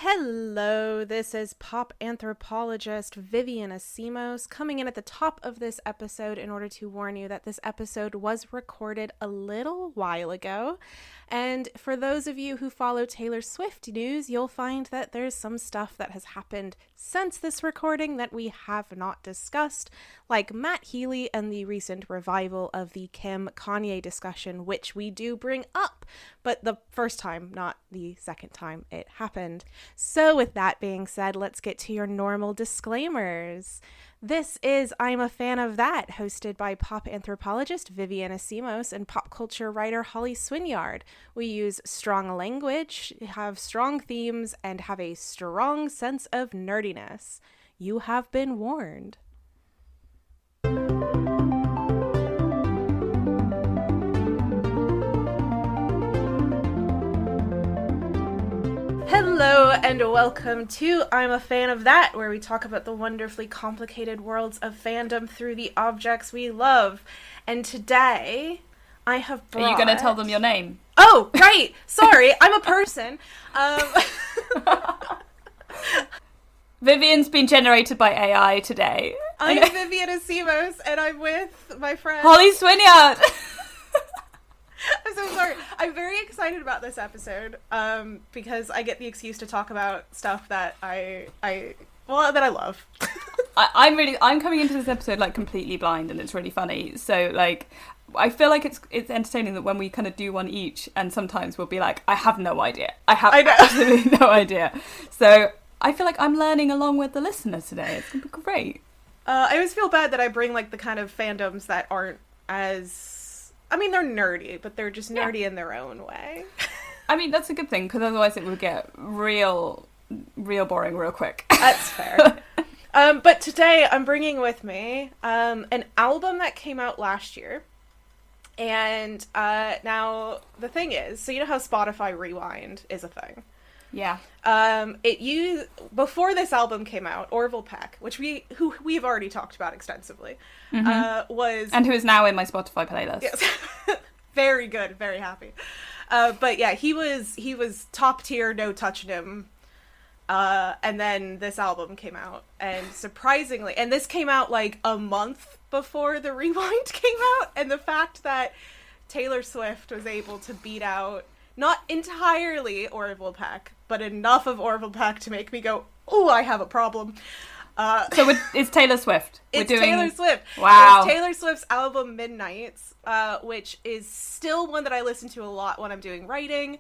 Hello, this is pop anthropologist Vivian Asimos coming in at the top of this episode in order to warn you that this episode was recorded a little while ago. And for those of you who follow Taylor Swift news, you'll find that there's some stuff that has happened since this recording that we have not discussed, like Matt Healy and the recent revival of the Kanye discussion, which we do bring up, but the first time, not the second time it happened. So with that being said, let's get to your normal disclaimers. This is I'm a Fan of That, hosted by pop anthropologist Vivian Asimos and pop culture writer Holly Swinyard. We use strong language, have strong themes, and have a strong sense of nerdiness. You have been warned. Hello and welcome to I'm a Fan of That, where we talk about the wonderfully complicated worlds of fandom through the objects we love. And today, I have brought... Are you going to tell them your name? Oh, right! Sorry, I'm a person. Vivian's been generated by AI today. I'm Vivian Asimos, and I'm with my friend... Holly Swinyard! I'm so sorry. I'm very excited about this episode, because I get the excuse to talk about stuff that I love. I'm coming into this episode like completely blind, and it's really funny. So like, I feel like it's entertaining that when we kind of do one each, and sometimes we'll be like, I have no idea. I have absolutely no idea. So I feel like I'm learning along with the listeners today. It's gonna be great. I always feel bad that I bring like the kind of fandoms that aren't as... I mean, they're nerdy, but they're just nerdy in their own way. I mean, that's a good thing, because otherwise it would get real boring real quick. That's fair. But today I'm bringing with me an album that came out last year. And now the thing is, so you know how Spotify Rewind is a thing? Yeah. Before this album came out, Orville Peck, which we've already talked about extensively, was... And who is now in my Spotify playlist. Yes. Very good, very happy. But yeah, he was top tier, no touching him. And then this album came out, and surprisingly, and this came out like a month before the Rewind came out, and the fact that Taylor Swift was able to beat out not entirely Orville Peck, but enough of Orville Peck to make me go, "Oh, I have a problem." So it's Taylor Swift. Taylor Swift. Wow. It's Taylor Swift's album Midnights, which is still one that I listen to a lot when I'm doing writing.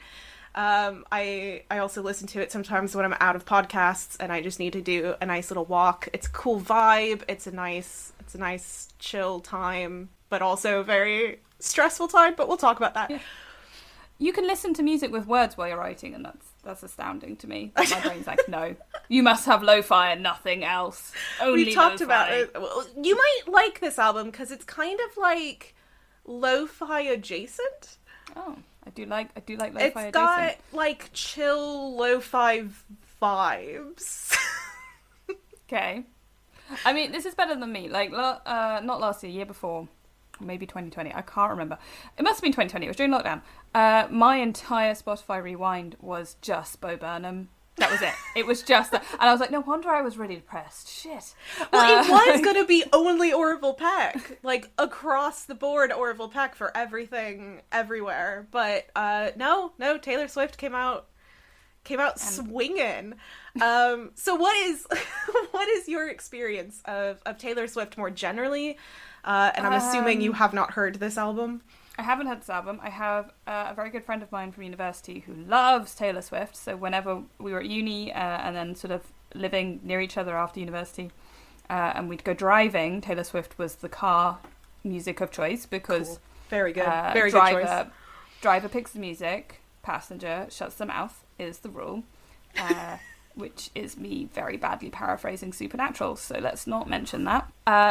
I also listen to it sometimes when I'm out of podcasts and I just need to do a nice little walk. It's a cool vibe. It's a nice chill time, but also a very stressful time. But we'll talk about that. Yeah. You can listen to music with words while you're writing, and that's astounding to me. My brain's like, no, you must have lo-fi and nothing else. Only we talked lo-fi. about it. Well, you might like this album because it's kind of like lo-fi adjacent. Oh, I do like lo-fi adjacent. It's got like chill lo-fi vibes. Okay, I mean, this is better than me. Like, not last year before. Maybe 2020, I can't remember. It must have been 2020, it was during lockdown. My entire Spotify Rewind was just Bo Burnham. That was it. It was just that. And I was like, no wonder I was really depressed. Shit. Well, it was going to be only Orville Peck. Like, across the board Orville Peck for everything, everywhere. But, no, Taylor Swift came out swinging. So what is your experience of Taylor Swift more generally? And I'm assuming you have not heard this album. I haven't heard this album. I have a very good friend of mine from university who loves Taylor Swift. So whenever we were at uni and then sort of living near each other after university, and we'd go driving, Taylor Swift was the car music of choice because... Cool. Very good. Very good choice. Driver picks the music, passenger shuts the mouth is the rule. Which is me very badly paraphrasing Supernatural, so let's not mention that.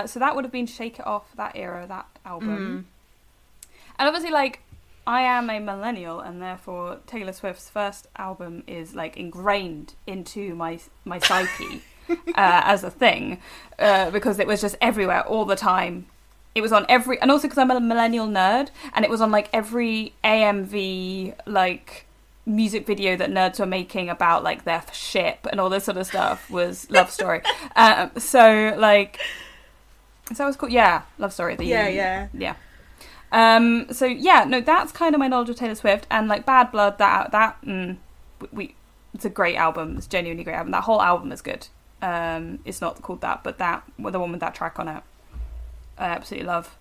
So that would have been Shake It Off, that era, that album. And obviously, like, I am a millennial, and therefore Taylor Swift's first album is, like, ingrained into my psyche as a thing, because it was just everywhere all the time. It was on every... And also because I'm a millennial nerd, and it was on, like, every AMV, like... music video that nerds were making about like their ship and all this sort of stuff was Love Story. So like, is that what's called? Yeah, Love Story. Yeah. So yeah, no, that's kind of my knowledge of Taylor Swift. And like Bad Blood, it's a great album. It's a genuinely great album. That whole album is good. It's not called that, but the one with that track on it, I absolutely love.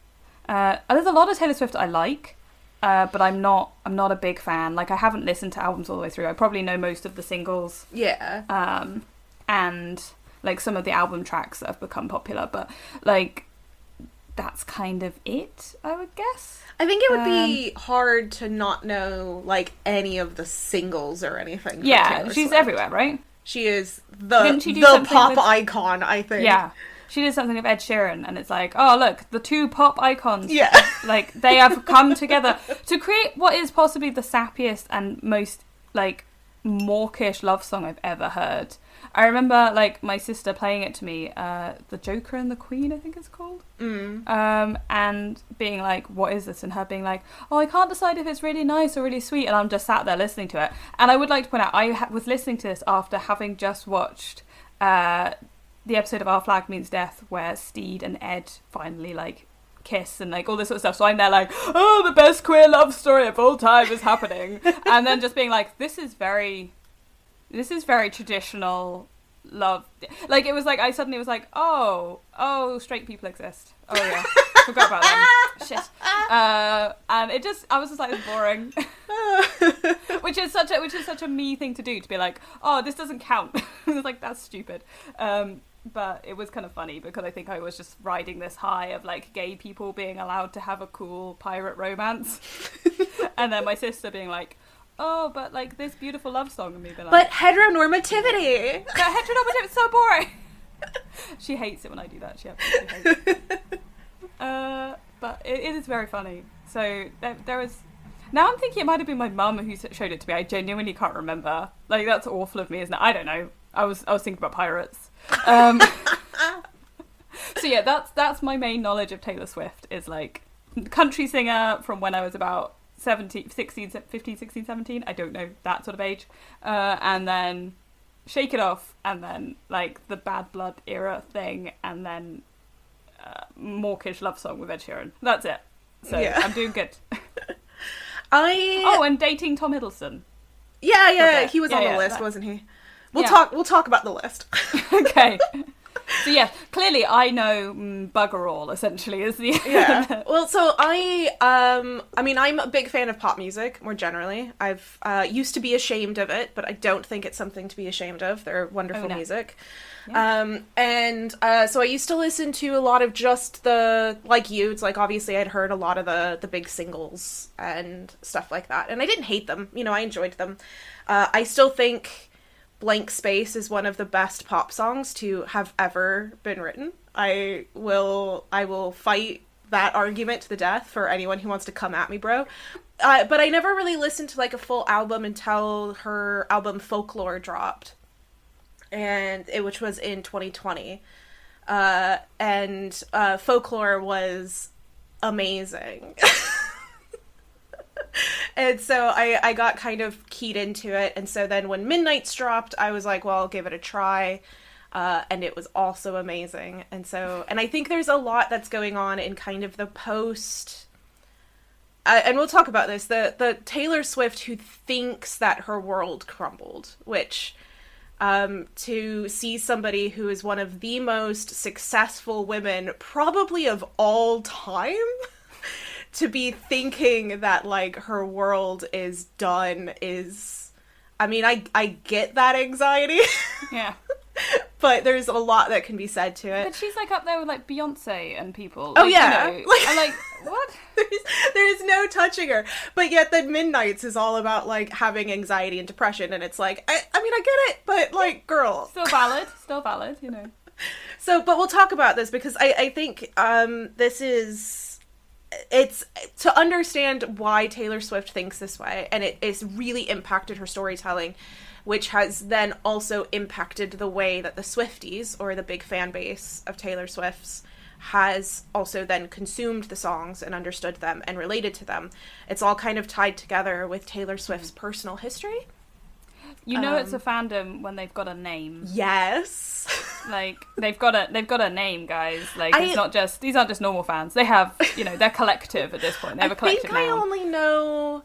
There's a lot of Taylor Swift I like, but I'm not a big fan. Like, I haven't listened to albums all the way through. I probably know most of the singles. Yeah. And like some of the album tracks that have become popular, but like that's kind of it, I would guess. I think it would be hard to not know like any of the singles or anything. Yeah, she's everywhere, right? She is the pop icon, I think. Yeah. She did something with Ed Sheeran, and it's like, oh, look, the two pop icons. Yeah. Like, they have come together to create what is possibly the sappiest and most, like, mawkish love song I've ever heard. I remember, like, my sister playing it to me, The Joker and the Queen, I think it's called. And being like, what is this? And her being like, oh, I can't decide if it's really nice or really sweet. And I'm just sat there listening to it. And I would like to point out, I was listening to this after having just watched the episode of Our Flag Means Death where Steed and Ed finally, like, kiss and, like, all this sort of stuff. So I'm there like, oh, the best queer love story of all time is happening. And then just being like, this is very traditional love. Like, it was like, I suddenly was like, oh, straight people exist. Oh, yeah. Forgot about them. Shit. And it just, I was just like, it's boring. which is such a me thing to do, to be like, oh, this doesn't count. It's like, that's stupid. But it was kind of funny because I think I was just riding this high of like gay people being allowed to have a cool pirate romance. And then my sister being like, oh, but like this beautiful love song, and me being like, but heteronormativity. But heteronormativity is so boring. She hates it when I do that. She absolutely hates it. But it is very funny. So there was. Now I'm thinking it might have been my mum who showed it to me. I genuinely can't remember. Like, that's awful of me, isn't it? I don't know. I was thinking about pirates. So yeah, that's my main knowledge of Taylor Swift, is like country singer from when I was about 15, 16, 17, I don't know, that sort of age, and then Shake It Off, and then like the Bad Blood era thing, and then mawkish love song with Ed Sheeran. That's it. So yeah. I'm doing good. And dating Tom Hiddleston. Yeah, okay. He was on the list, wasn't he? We'll talk about the list. Okay. So yeah, clearly I know bugger all, essentially, is the Well, so I'm a big fan of pop music more generally. I've used to be ashamed of it, but I don't think it's something to be ashamed of. They're wonderful music. Yeah. So I used to listen to a lot of just like you, it's like obviously I'd heard a lot of the big singles and stuff like that, and I didn't hate them. You know, I enjoyed them. I still think Blank Space is one of the best pop songs to have ever been written. I will fight that argument to the death for anyone who wants to come at me, bro. But I never really listened to like a full album until her album Folklore dropped, which was in 2020. Folklore was amazing. And so I got kind of keyed into it. And so then when Midnight's dropped, I was like, well, I'll give it a try. And it was also amazing. And I think there's a lot that's going on in kind of the post... and we'll talk about this. The Taylor Swift who thinks that her world crumbled, which... to see somebody who is one of the most successful women probably of all time... to be thinking that, like, her world is done is... I mean, I get that anxiety. Yeah. But there's a lot that can be said to it. But she's, like, up there with, like, Beyonce and people. Like, oh, yeah. You know, I'm like, what? There's no touching her. But yet then Midnights is all about, like, having anxiety and depression. And it's like, I mean, I get it. But, like, girl. Still valid, you know. So, but we'll talk about this because I think this is... It's to understand why Taylor Swift thinks this way, and it's really impacted her storytelling, which has then also impacted the way that the Swifties, or the big fan base of Taylor Swift's, has also then consumed the songs and understood them and related to them. It's all kind of tied together with Taylor Swift's personal history. You know, it's a fandom when they've got a name. Yes. Like, they've got a name, guys. Like, these aren't just normal fans. They have, you know, they're collective at this point. They have a collective name. I think I only know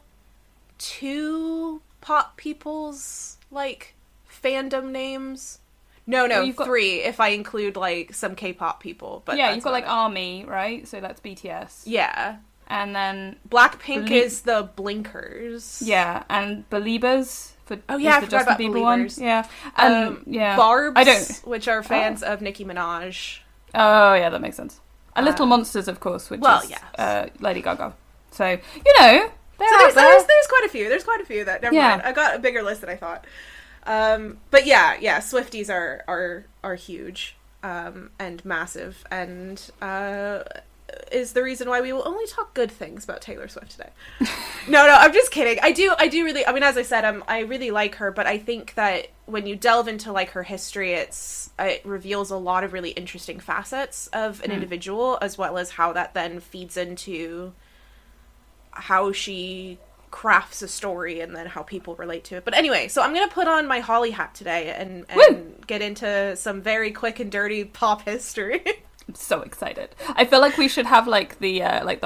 2 pop people's, like, fandom names. No, you've got 3 if I include, like, some K-pop people. But yeah, you've got, like, ARMY, right? So that's BTS. Yeah. And then Blackpink is the Blinkers. Yeah, and Beliebers. I forgot about Beliebers. Yeah. Yeah. Barbs, which are fans of Nicki Minaj. Oh, yeah, that makes sense. And Little Monsters, of course, which is yes. Lady Gaga. So, you know, there's quite a few. There's quite a few that, never mind. I got a bigger list than I thought. But yeah, Swifties are huge, and massive, and, is the reason why we will only talk good things about Taylor Swift today. No, I'm just kidding. I do really, I mean, as I said, I really like her, but I think that when you delve into, like, her history, it reveals a lot of really interesting facets of an individual, as well as how that then feeds into how she crafts a story and then how people relate to it. But anyway, so I'm going to put on my Holly hat today and get into some very quick and dirty pop history. I'm so excited. I feel like we should have like the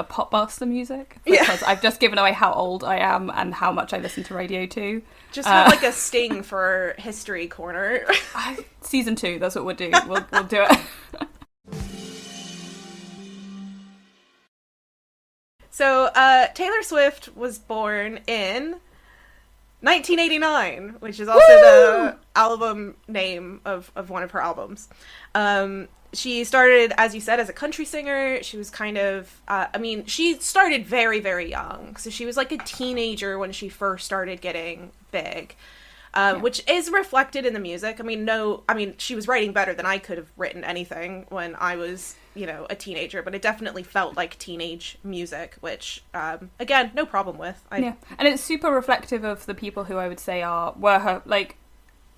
pop master music, because I've just given away how old I am and how much I listen to radio too. Just have like a sting for History Corner. Season 2, that's what we'll do. We'll do it. So Taylor Swift was born in 1989, which is also the album name of one of her albums. She started, as you said, as a country singer. She was kind of, she started very, very young. So she was like a teenager when she first started getting big, which is reflected in the music. She was writing better than I could have written anything when I was, a teenager, but it definitely felt like teenage music, which, again, no problem with. And it's super reflective of the people who I would say were her, like,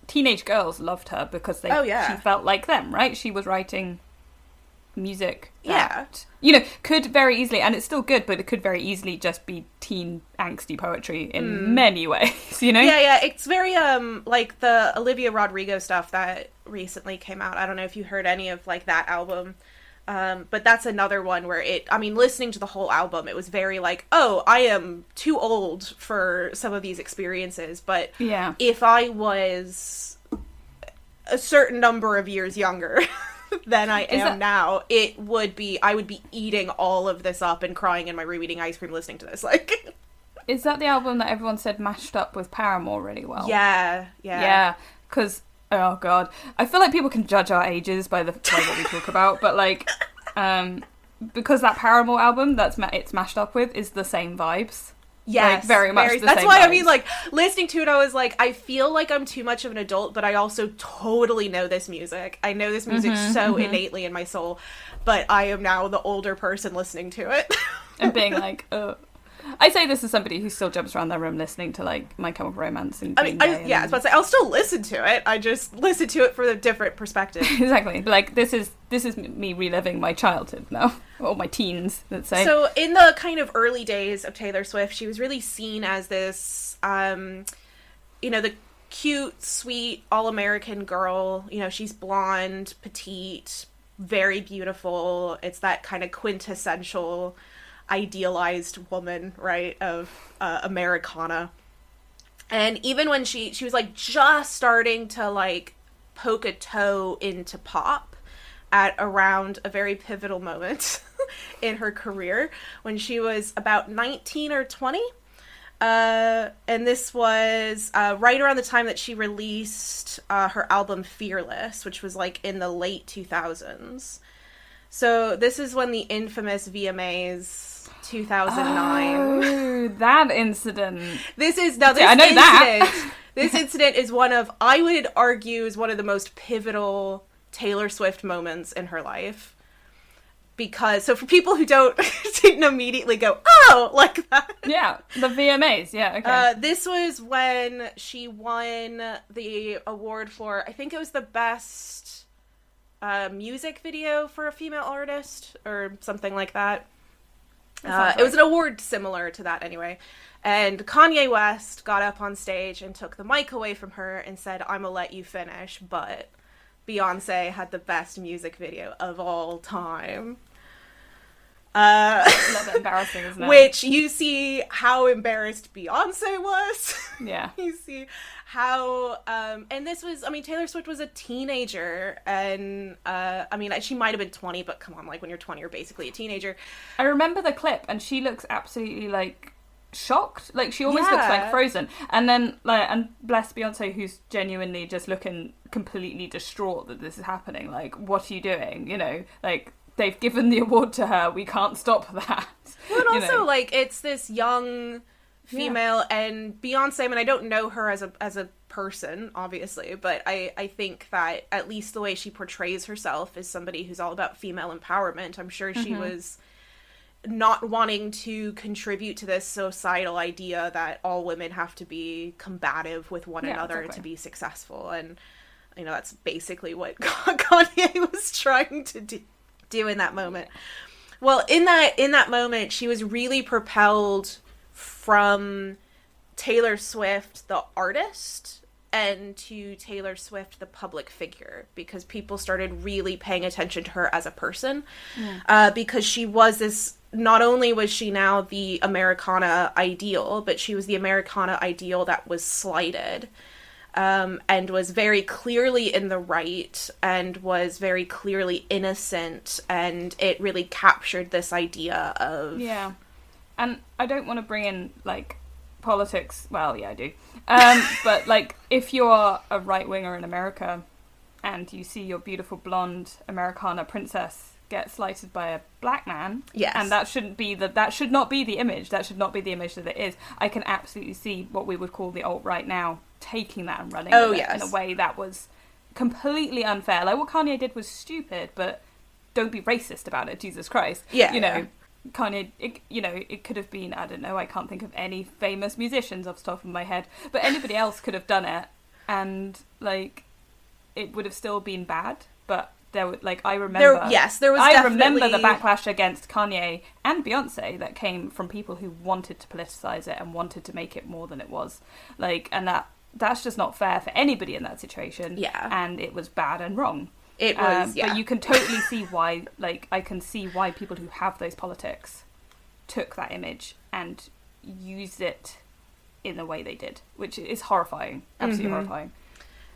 teenage girls loved her because she felt like them, right? She was writing music that, could very easily, and it's still good, but it could very easily just be teen angsty poetry in many ways, Yeah, it's very, like the Olivia Rodrigo stuff that recently came out. I don't know if you heard any of, like, that album, but that's another one where listening to the whole album, it was very like, oh, I am too old for some of these experiences, but if I was a certain number of years younger than I am now, I would be eating all of this up and crying in my room eating ice cream listening to this. Like, is that the album that everyone said mashed up with Paramore really well? Yeah, because oh god, I feel like people can judge our ages by what we talk about, but like, because that Paramore album it's mashed up with is the same vibes. Yes, like, very much. That's why vibes. like listening to it, I was like, I feel like I'm too much of an adult, but I also totally know this music. I know this music so innately in my soul, but I am now the older person listening to it and being like, oh. I say this as somebody who still jumps around their room listening to, like, My Chemical Romance and Green Day. I was about to say, I'll still listen to it. I just listen to it for a different perspective. Exactly. But, like, this is me reliving my childhood now. Or my teens, let's say. So, in the kind of early days of Taylor Swift, she was really seen as this, the cute, sweet, all-American girl. She's blonde, petite, very beautiful. It's that kind of quintessential idealized woman, right, of Americana. And even when she was like just starting to like poke a toe into pop at around a very pivotal moment in her career, when she was about 19 or 20, and this was right around the time that she released her album Fearless, which was like in the late 2000s. So this is when the infamous VMAs 2009. Oh, that incident. This incident is one of, I would argue, is one of the most pivotal Taylor Swift moments in her life. Because, so for people who didn't immediately go, oh, like that. Yeah, the VMAs, yeah, okay. This was when she won the award for, I think it was the best music video for a female artist or something like that. It was an award similar to that anyway. And Kanye West got up on stage and took the mic away from her and said, "I'm gonna let you finish, but Beyonce had the best music video of all time." A little bit embarrassing, isn't it? Which you see how embarrassed Beyonce was. Yeah. You see how, and this was, I mean, Taylor Swift was a teenager, and, I mean, she might have been 20, but come on, like, when you're 20, you're basically a teenager. I remember the clip, and she looks absolutely, like, shocked. Like, she almost looks like frozen. And then, like, and bless Beyonce, who's genuinely just looking completely distraught that this is happening. Like, what are you doing? You know, like, they've given the award to her. We can't stop that. Well, and also, like, it's this young female, and Beyonce, I mean, I don't know her as a person, obviously, but I think that at least the way she portrays herself is somebody who's all about female empowerment. I'm sure she was not wanting to contribute to this societal idea that all women have to be combative with one another to be successful, and, you know, that's basically what Kanye was trying to do in that moment. Well, in that moment, she was really propelled from Taylor Swift, the artist, and to Taylor Swift, the public figure, because people started really paying attention to her as a person, because she was this, not only was she now the Americana ideal, but she was the Americana ideal that was slighted, and was very clearly in the right, and was very clearly innocent, and it really captured this idea of... Yeah. And I don't want to bring in, like, politics. Well, yeah, I do. But, like, if you're a right-winger in America and you see your beautiful blonde Americana princess get slighted by a black man, and that should not be the image. That should not be the image that it is. I can absolutely see what we would call the alt-right now taking that and running with it in a way that was completely unfair. Like, what Kanye did was stupid, but don't be racist about it, Jesus Christ. Yeah. You know, Kanye, it could have been, I don't know, I can't think of any famous musicians off the top of my head, but anybody else could have done it, and, like, it would have still been bad, but there would, like, I remember the backlash against Kanye and Beyonce that came from people who wanted to politicize it and wanted to make it more than it was, like, and that's just not fair for anybody in that situation, and it was bad and wrong. It was, But you can totally see why, like, I can see why people who have those politics took that image and used it in the way they did, which is horrifying, absolutely horrifying.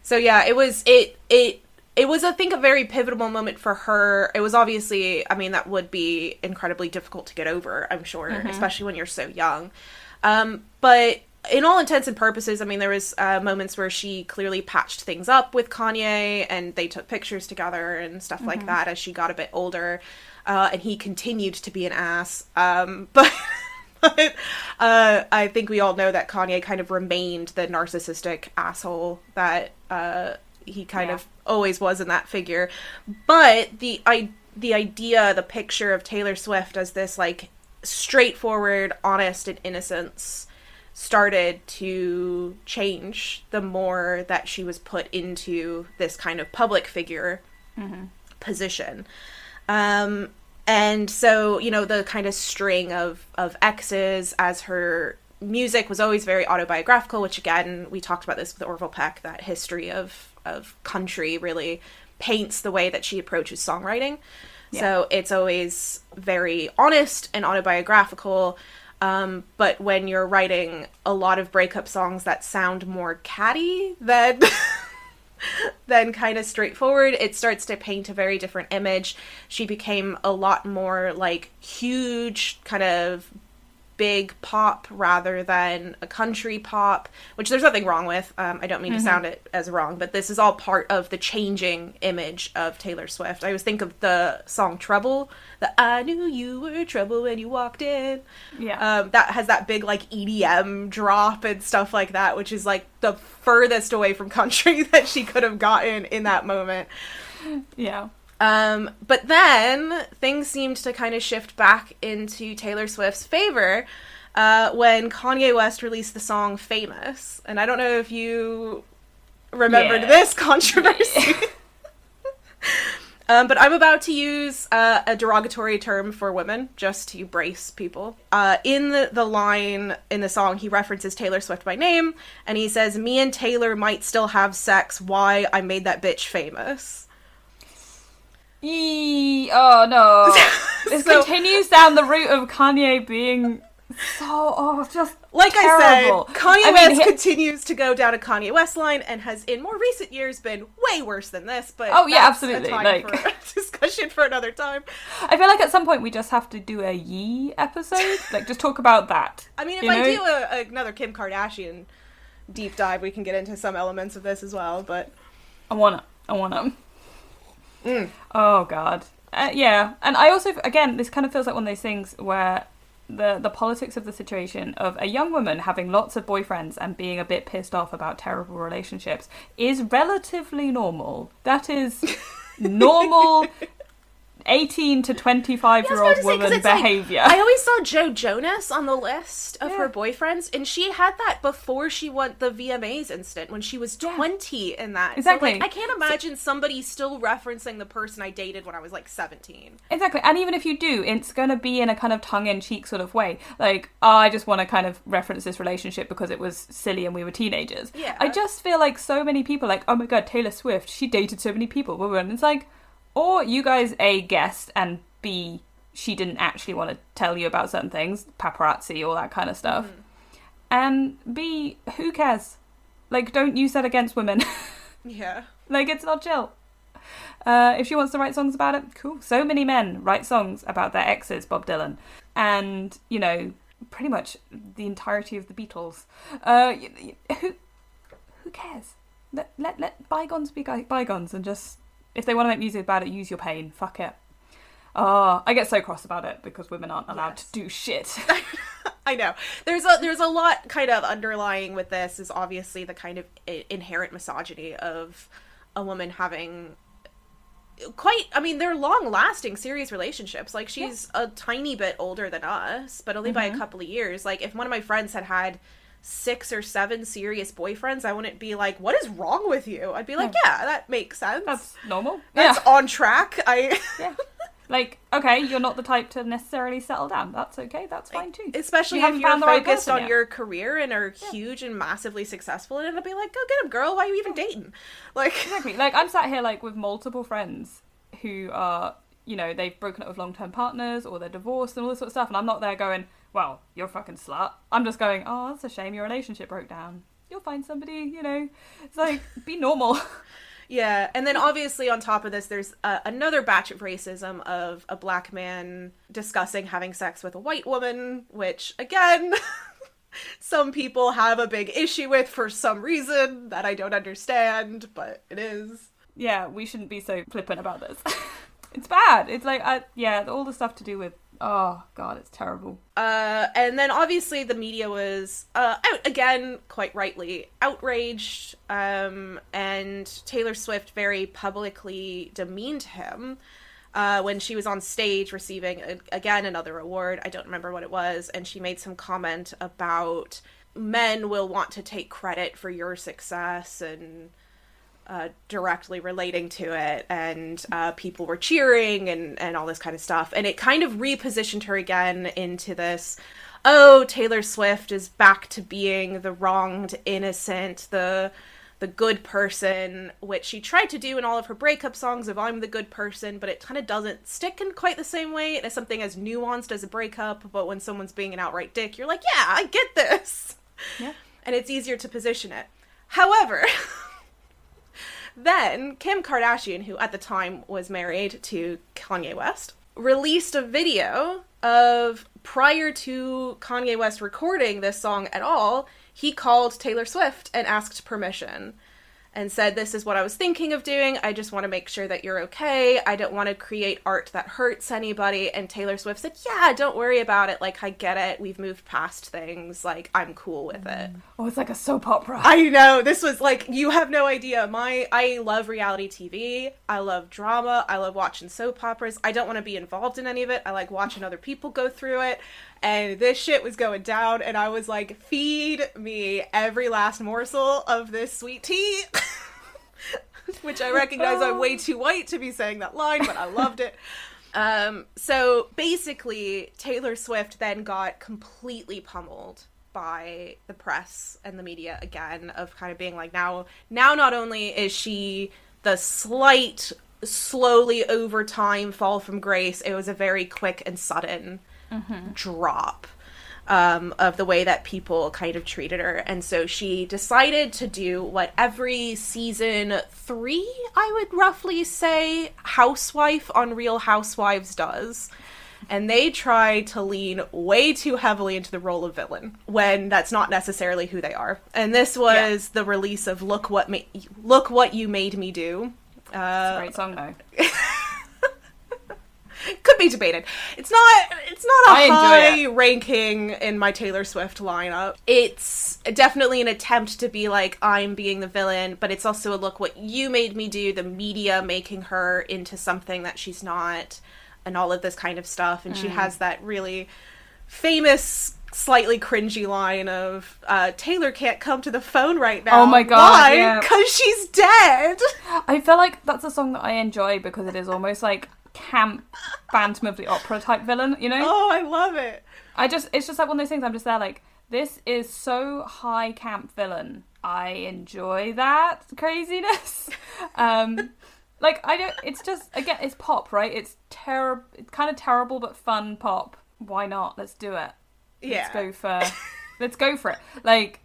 So yeah, it was, I think, a very pivotal moment for her. It was obviously, I mean, that would be incredibly difficult to get over, I'm sure, especially when you're so young. But in all intents and purposes, I mean, there was moments where she clearly patched things up with Kanye, and they took pictures together and stuff like that as she got a bit older, and he continued to be an ass. But I think we all know that Kanye kind of remained the narcissistic asshole that he kind of always was in that figure. But the idea, the picture of Taylor Swift as this, like, straightforward, honest, and innocence started to change the more that she was put into this kind of public figure position. And so, you know, the kind of string of X's, as her music was always very autobiographical, which, again, we talked about this with Orville Peck, that history of country really paints the way that she approaches songwriting. Yeah. So it's always very honest and autobiographical. But when you're writing a lot of breakup songs that sound more catty than kind of straightforward, it starts to paint a very different image. She became a lot more like huge, kind of big pop rather than a country pop, which there's nothing wrong with. I don't mean to sound it as wrong, but this is all part of the changing image of Taylor Swift. I always think of the song Trouble, the I knew you were trouble when you walked in. Yeah. That has that big, like, EDM drop and stuff like that, which is, like, the furthest away from country that she could have gotten in that moment. Yeah. But then things seemed to kind of shift back into Taylor Swift's favor when Kanye West released the song Famous. And I don't know if you remembered this controversy. But I'm about to use a derogatory term for women, just to brace people. In the line in the song, he references Taylor Swift by name, and he says, "Me and Taylor might still have sex. Why? I made that bitch famous." Oh no. This continues down the route of Kanye being just like terrible. I said, Kanye West continues to go down a Kanye West line and has in more recent years been way worse than this, but absolutely, for a discussion for another time. I feel like at some point we just have to do a Yee episode, like just talk about that. I mean, if I do another Kim Kardashian deep dive, we can get into some elements of this as well, but I wanna. Oh god. Yeah, and I also, again, this kind of feels like one of those things where the politics of the situation of a young woman having lots of boyfriends and being a bit pissed off about terrible relationships is relatively normal. That is normal 18 to 25-year-old woman behavior. Like, I always saw Joe Jonas on the list of her boyfriends, and she had that before she won the VMAs incident when she was 20 in that. Exactly. So, like, I can't imagine somebody still referencing the person I dated when I was like 17. Exactly. And even if you do, it's going to be in a kind of tongue-in-cheek sort of way. Like, I just want to kind of reference this relationship because it was silly and we were teenagers. Yeah. I just feel like so many people like, oh my god, Taylor Swift, she dated so many people. And it's like, or you guys, A, guessed, and B, she didn't actually want to tell you about certain things, paparazzi, all that kind of stuff. And B, who cares? Like, don't use that against women. Yeah. Like, it's not chill. If she wants to write songs about it, cool. So many men write songs about their exes, Bob Dylan. And, you know, pretty much the entirety of the Beatles. Who cares? Let bygones be bygones and just... If they want to make music about it, use your pain. Fuck it. I get so cross about it because women aren't allowed to do shit. I know. There's a lot kind of underlying with this is obviously the kind of inherent misogyny of a woman having they're long-lasting serious relationships. Like, she's a tiny bit older than us, but only by a couple of years. Like, if one of my friends had 6 or 7 serious boyfriends, I wouldn't be like, what is wrong with you? I'd be like, yeah, that makes sense. That's normal. That's on track. Like, okay, you're not the type to necessarily settle down. That's okay. That's fine too. Especially if you're focused on your career and are huge and massively successful, and it'll be like, go get him, girl. Why are you even dating? Like, exactly. Like, I'm sat here like with multiple friends who are, you know, they've broken up with long-term partners or they're divorced and all this sort of stuff, and I'm not there going, well, you're a fucking slut. I'm just going, oh, that's a shame your relationship broke down. You'll find somebody, you know. It's like, be normal. Yeah, and then obviously on top of this, there's another batch of racism of a black man discussing having sex with a white woman, which, again, some people have a big issue with for some reason that I don't understand, but it is. Yeah, we shouldn't be so flippant about this. It's bad. It's like, all the stuff to do with, oh god, it's terrible. And then obviously the media was again, quite rightly outraged, and Taylor Swift very publicly demeaned him when she was on stage receiving again another award. I don't remember what it was, and she made some comment about men will want to take credit for your success and directly relating to it, and people were cheering and all this kind of stuff, and it kind of repositioned her again into this, oh, Taylor Swift is back to being the wronged innocent, the good person, which she tried to do in all of her breakup songs of I'm the good person, but it kind of doesn't stick in quite the same way. It is something as nuanced as a breakup, but when someone's being an outright dick, you're like, yeah, I get this. Yeah. And it's easier to position it. However... Then, Kim Kardashian, who at the time was married to Kanye West, released a video of, prior to Kanye West recording this song at all, he called Taylor Swift and asked permission. And said, this is what I was thinking of doing. I just want to make sure that you're okay. I don't want to create art that hurts anybody. And Taylor Swift said, yeah, don't worry about it. Like, I get it. We've moved past things. Like, I'm cool with it. Oh, it's like a soap opera. I know. This was like, you have no idea. I love reality TV. I love drama. I love watching soap operas. I don't want to be involved in any of it. I like watching other people go through it. And this shit was going down, and I was like, feed me every last morsel of this sweet tea. which I recognize I'm way too white to be saying that line, but I loved it. So basically, Taylor Swift then got completely pummeled by the press and the media again, of kind of being like, now not only is she the slight, slowly over time fall from grace, it was a very quick and sudden drop of the way that people kind of treated her. And so she decided to do what every season 3, I would roughly say, housewife on Real Housewives does. And they try to lean way too heavily into the role of villain when that's not necessarily who they are. And this was the release of Look What You Made Me Do. It's a great song, though. Could be debated. It's not a high ranking in my Taylor Swift lineup. It's definitely an attempt to be like, I'm being the villain, but it's also a look what you made me do, the media making her into something that she's not, and all of this kind of stuff. And she has that really famous, slightly cringy line of, Taylor can't come to the phone right now. Oh my god. Why? Yeah. 'Cause she's dead. I feel like that's a song that I enjoy because it is almost like camp Phantom of the Opera type villain, you know? Oh, I love it. It's just like one of those things, I'm just there like, this is so high camp villain. I enjoy that craziness. It's just, again, it's pop, right? It's kind of terrible but fun pop. Why not? Let's do it. Yeah. Let's go for it. Like,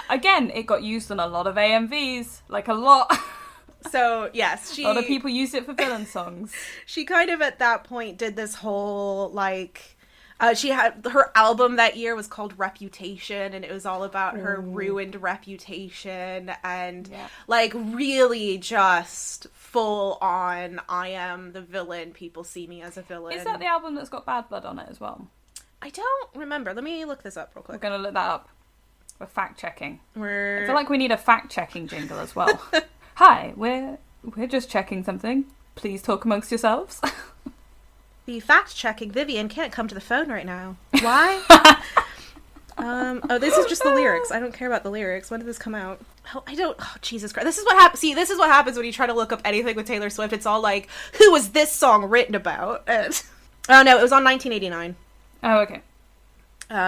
again, it got used on a lot of AMVs, like a lot. So, yes, a lot of people used it for villain songs. She kind of, at that point, did this whole, like, she had, her album that year was called Reputation, and it was all about her ruined reputation, and, like, really just full on, I am the villain, people see me as a villain. Is that the album that's got Bad Blood on it as well? I don't remember. Let me look this up real quick. We're going to look that up. We're fact-checking. I I feel like we need a fact-checking jingle as well. Hi, we're just checking something. Please talk amongst yourselves. The fact-checking Vivian can't come to the phone right now. Why? This is just the lyrics. I don't care about the lyrics. When did this come out? Oh, Jesus Christ. This is what happens. See, this is what happens when you try to look up anything with Taylor Swift. It's all like, who was this song written about? Oh, no, it was on 1989. Oh, okay.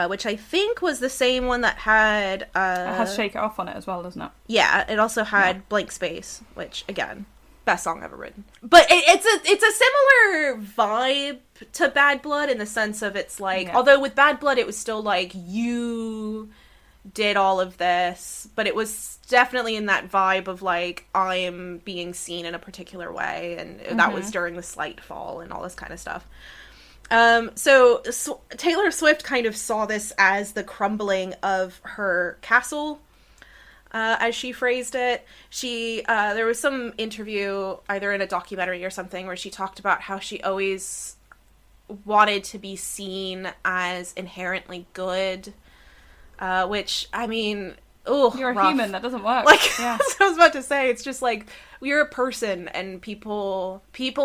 Which I think was the same one that had... it has Shake It Off on it as well, doesn't it? Yeah, it also had Blank Space, which, again, best song ever written. But it's a similar vibe to Bad Blood in the sense of it's like... Yeah. Although with Bad Blood, it was still like, you did all of this, but it was definitely in that vibe of like, I'm being seen in a particular way, and that was during the slight fall and all this kind of stuff. So Taylor Swift kind of saw this as the crumbling of her castle, as she phrased it. There was some interview, either in a documentary or something, where she talked about how she always wanted to be seen as inherently good, which, I mean, you're rough. a human, that doesn't work. Like, that's what I was about to say. It's just like, you're a person, and people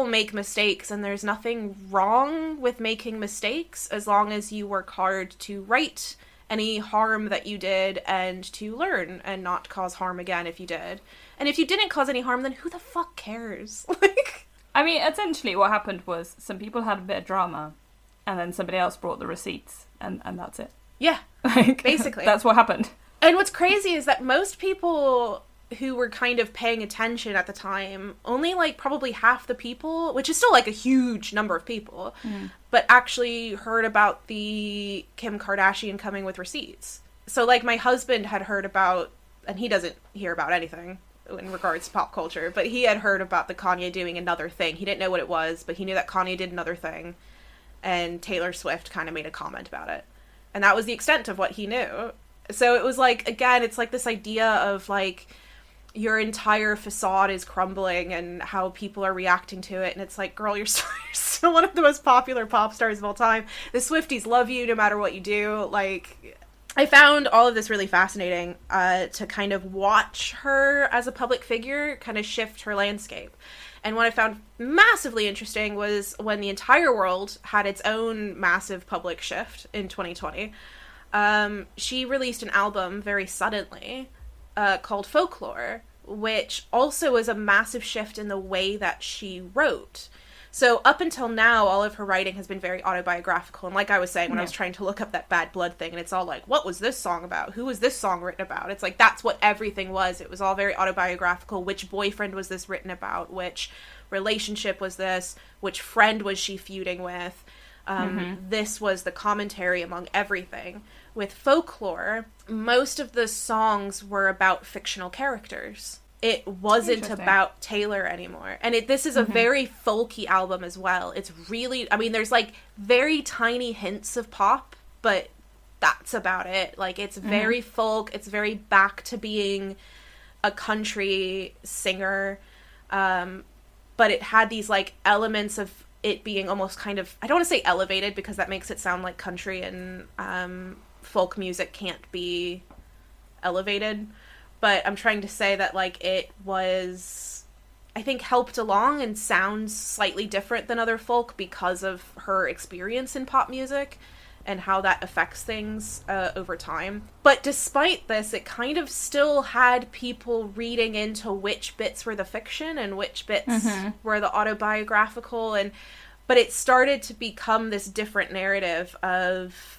make mistakes, and there's nothing wrong with making mistakes as long as you work hard to right any harm that you did and to learn and not cause harm again if you did. And if you didn't cause any harm, then who the fuck cares? Like, I mean, essentially what happened was some people had a bit of drama, and then somebody else brought the receipts, and that's it. Yeah, like, basically. That's what happened. And what's crazy is that most people who were kind of paying attention at the time, only like probably half the people, which is still like a huge number of people, but actually heard about the Kim Kardashian coming with receipts. So like my husband had heard about, and he doesn't hear about anything in regards to pop culture, but he had heard about the Kanye doing another thing. He didn't know what it was, but he knew that Kanye did another thing, and Taylor Swift kind of made a comment about it. And that was the extent of what he knew. So it was like, again, it's like this idea of like, your entire facade is crumbling and how people are reacting to it. And it's like, girl, you're still one of the most popular pop stars of all time. The Swifties love you no matter what you do. Like, I found all of this really fascinating, to kind of watch her as a public figure kind of shift her landscape. And what I found massively interesting was when the entire world had its own massive public shift in 2020, she released an album very suddenly, called Folklore, which also was a massive shift in the way that she wrote. So up until now, all of her writing has been very autobiographical. And like I was saying, when I was trying to look up that Bad Blood thing, and it's all like, what was this song about? Who was this song written about? It's like, that's what everything was. It was all very autobiographical. Which boyfriend was this written about? Which relationship was this? Which friend was she feuding with? This was the commentary among everything. With Folklore, most of the songs were about fictional characters. It wasn't about Taylor anymore. And this is a very folky album as well. It's really, I mean, there's like very tiny hints of pop, but that's about it. Like, it's very folk. It's very back to being a country singer. But it had these like elements of it being almost kind of, I don't want to say elevated because that makes it sound like country and folk music can't be elevated. But I'm trying to say that, like, it was, I think, helped along and sounds slightly different than other folk because of her experience in pop music and how that affects things over time. But despite this, it kind of still had people reading into which bits were the fiction and which bits were the autobiographical. But it started to become this different narrative of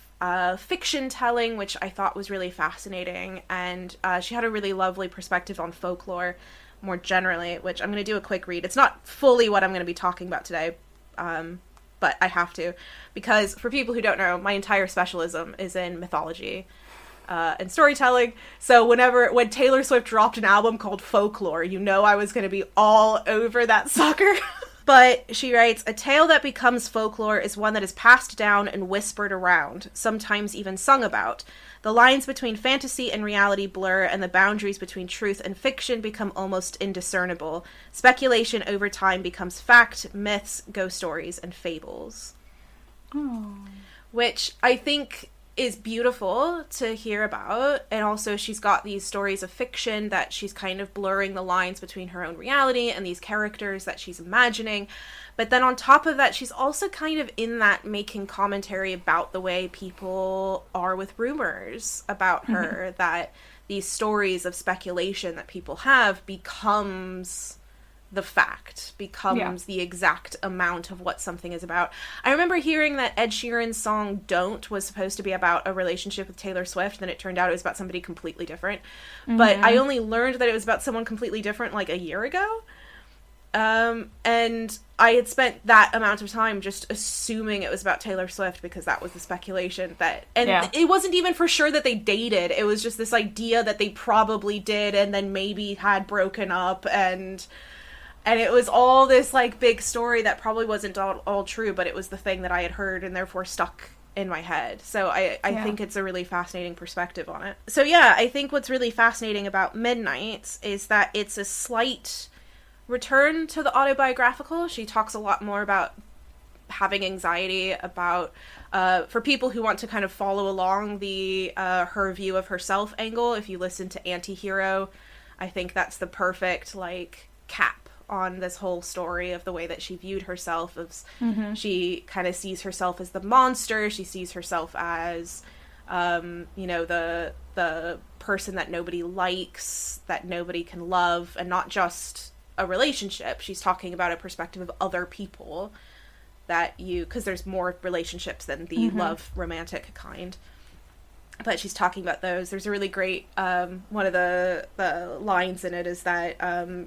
fiction telling, which I thought was really fascinating, and she had a really lovely perspective on folklore more generally, which I'm going to do a quick read. It's not fully what I'm going to be talking about today, but I have to, because for people who don't know, my entire specialism is in mythology and storytelling, so when Taylor Swift dropped an album called Folklore, you know I was going to be all over that sucker. But she writes, a tale that becomes folklore is one that is passed down and whispered around, sometimes even sung about. The lines between fantasy and reality blur, and the boundaries between truth and fiction become almost indiscernible. Speculation over time becomes fact, myths, ghost stories, and fables. Oh. Which I think is beautiful to hear about, and also she's got these stories of fiction that she's kind of blurring the lines between her own reality and these characters that she's imagining, but then on top of that she's also kind of in that making commentary about the way people are with rumors about her, that these stories of speculation that people have becomes the fact, becomes the exact amount of what something is about. I remember hearing that Ed Sheeran's song Don't was supposed to be about a relationship with Taylor Swift, and then it turned out it was about somebody completely different. But I only learned that it was about someone completely different like a year ago. And I had spent that amount of time just assuming it was about Taylor Swift because that was the speculation it wasn't even for sure that they dated. It was just this idea that they probably did and then maybe had broken up, and it was all this, like, big story that probably wasn't all true, but it was the thing that I had heard and therefore stuck in my head. So I think it's a really fascinating perspective on it. So, yeah, I think what's really fascinating about Midnights is that it's a slight return to the autobiographical. She talks a lot more about having anxiety, about, for people who want to kind of follow along the her view of herself angle, if you listen to Antihero, I think that's the perfect, like, cap on this whole story of the way that she viewed herself. She kind of sees herself as the monster. She sees herself as, the person that nobody likes, that nobody can love, and not just a relationship. She's talking about a perspective of other people because there's more relationships than the love romantic kind. But she's talking about those. There's a really great, one of the lines in it is that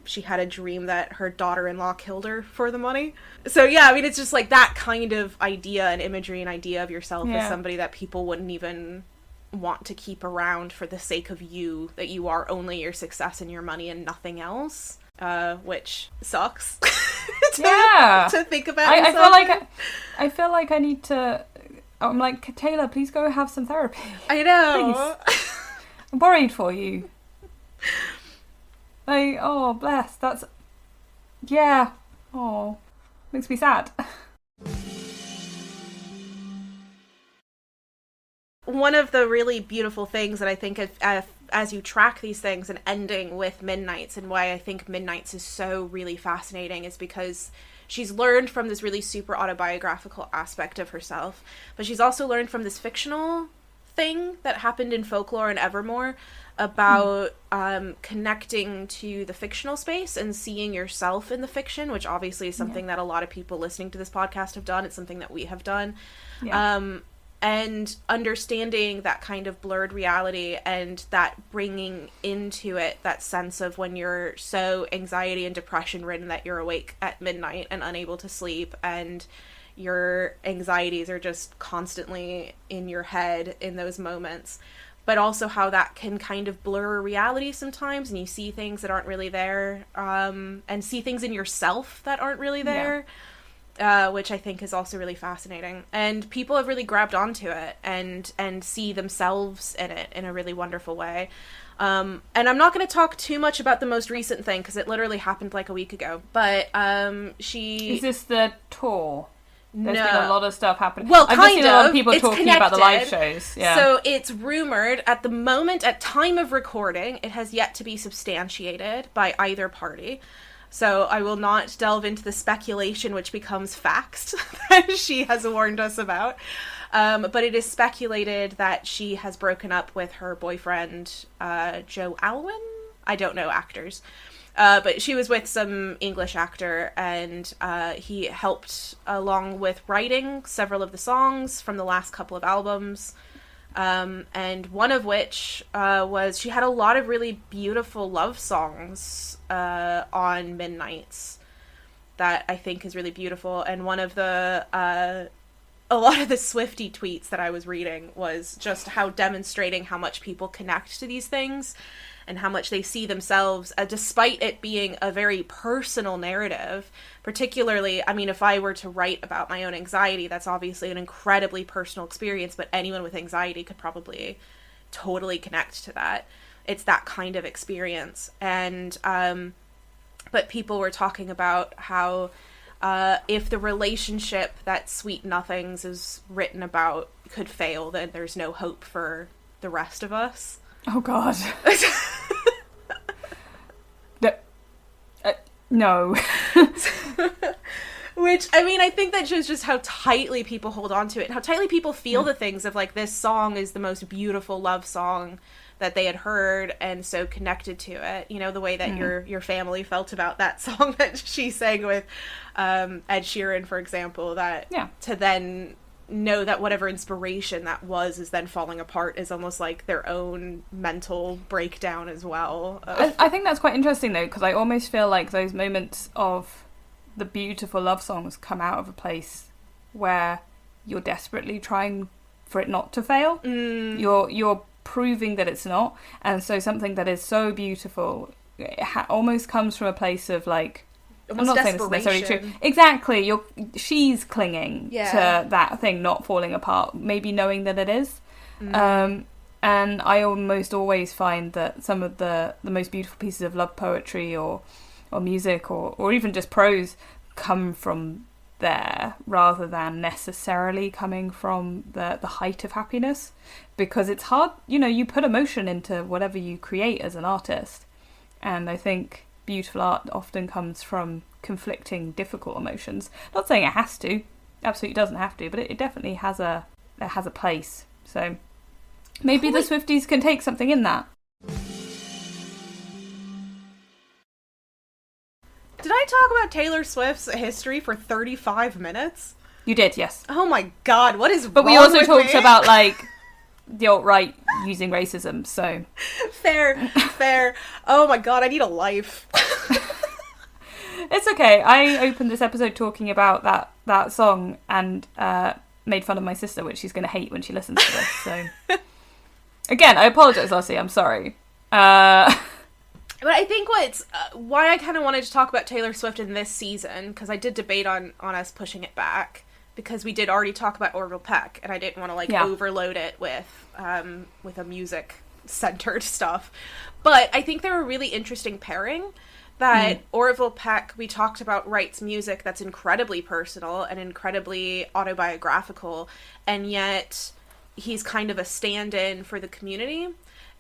she had a dream that her daughter-in-law killed her for the money. So yeah, I mean, it's just like that kind of idea and imagery and idea of yourself as somebody that people wouldn't even want to keep around for the sake of you, that you are only your success and your money and nothing else, which sucks to think about. I feel like I need to... I'm like, Taylor, please go have some therapy. I know. I'm worried for you. Like, oh, bless. That's... Yeah. Oh. Makes me sad. One of the really beautiful things that I think as you track these things and ending with Midnights, and why I think Midnights is so really fascinating, is because she's learned from this really super autobiographical aspect of herself, but she's also learned from this fictional thing that happened in Folklore and Evermore about connecting to the fictional space and seeing yourself in the fiction, which obviously is something that a lot of people listening to this podcast have done. It's something that we have done. And understanding that kind of blurred reality and that bringing into it that sense of when you're so anxiety and depression ridden that you're awake at midnight and unable to sleep, and your anxieties are just constantly in your head in those moments, but also how that can kind of blur reality sometimes, and you see things that aren't really there, and see things in yourself that aren't really there. Which I think is also really fascinating. And people have really grabbed onto it and see themselves in it in a really wonderful way. And I'm not going to talk too much about the most recent thing, because it literally happened like a week ago. But she... Is this the tour? There's no. been a lot of stuff happening. Well, I've kind seen a lot of people it's talking connected. about the live shows. Yeah. So it's rumored at the moment, at time of recording, it has yet to be substantiated by either party. So I will not delve into the speculation, which becomes facts, that she has warned us about. But it is speculated that she has broken up with her boyfriend, Joe Alwyn? I don't know actors. But she was with some English actor, and he helped along with writing several of the songs from the last couple of albums. And one of which was, she had a lot of really beautiful love songs on Midnights that I think is really beautiful. And one of the, a lot of the Swiftie tweets that I was reading was just how demonstrating how much people connect to these things and how much they see themselves, despite it being a very personal narrative. Particularly, I mean, if I were to write about my own anxiety, that's obviously an incredibly personal experience, but anyone with anxiety could probably totally connect to that. It's that kind of experience. And, but people were talking about how if the relationship that Sweet Nothings is written about could fail, then there's no hope for the rest of us. Oh, God. No. Which, I mean, I think that shows just how tightly people hold on to it, how tightly people feel the things of, like, this song is the most beautiful love song that they had heard and so connected to it. You know, the way that your family felt about that song that she sang with Ed Sheeran, for example, that to then know that whatever inspiration that was is then falling apart is almost like their own mental breakdown as well. I think that's quite interesting, though, because I almost feel like those moments of the beautiful love songs come out of a place where you're desperately trying for it not to fail. You're proving that it's not, and so something that is so beautiful almost comes from a place of, like, almost I'm not saying this is necessarily true. Exactly, she's clinging to that thing not falling apart, maybe knowing that it is. And I almost always find that some of the most beautiful pieces of love poetry or music or even just prose come from there rather than necessarily coming from the height of happiness, because it's hard, you know, you put emotion into whatever you create as an artist, and I think beautiful art often comes from conflicting, difficult emotions. Not saying it has to, absolutely doesn't have to, but it definitely has a place. So maybe the Swifties can take something in that. Did I talk about Taylor Swift's history for 35 minutes? You did, yes. Oh my god, what is But wrong we also with talked me? about, like, the alt-right using racism, so... Fair. Oh my god, I need a life. It's okay. I opened this episode talking about that song and made fun of my sister, which she's going to hate when she listens to this, so... Again, I apologise, Lassie, I'm sorry. But I think why I kind of wanted to talk about Taylor Swift in this season, because I did debate on us pushing it back, because we did already talk about Orville Peck, and I didn't want to overload it with a music-centered stuff. But I think they're a really interesting pairing, that Orville Peck, we talked about, writes music that's incredibly personal and incredibly autobiographical, and yet he's kind of a stand-in for the community.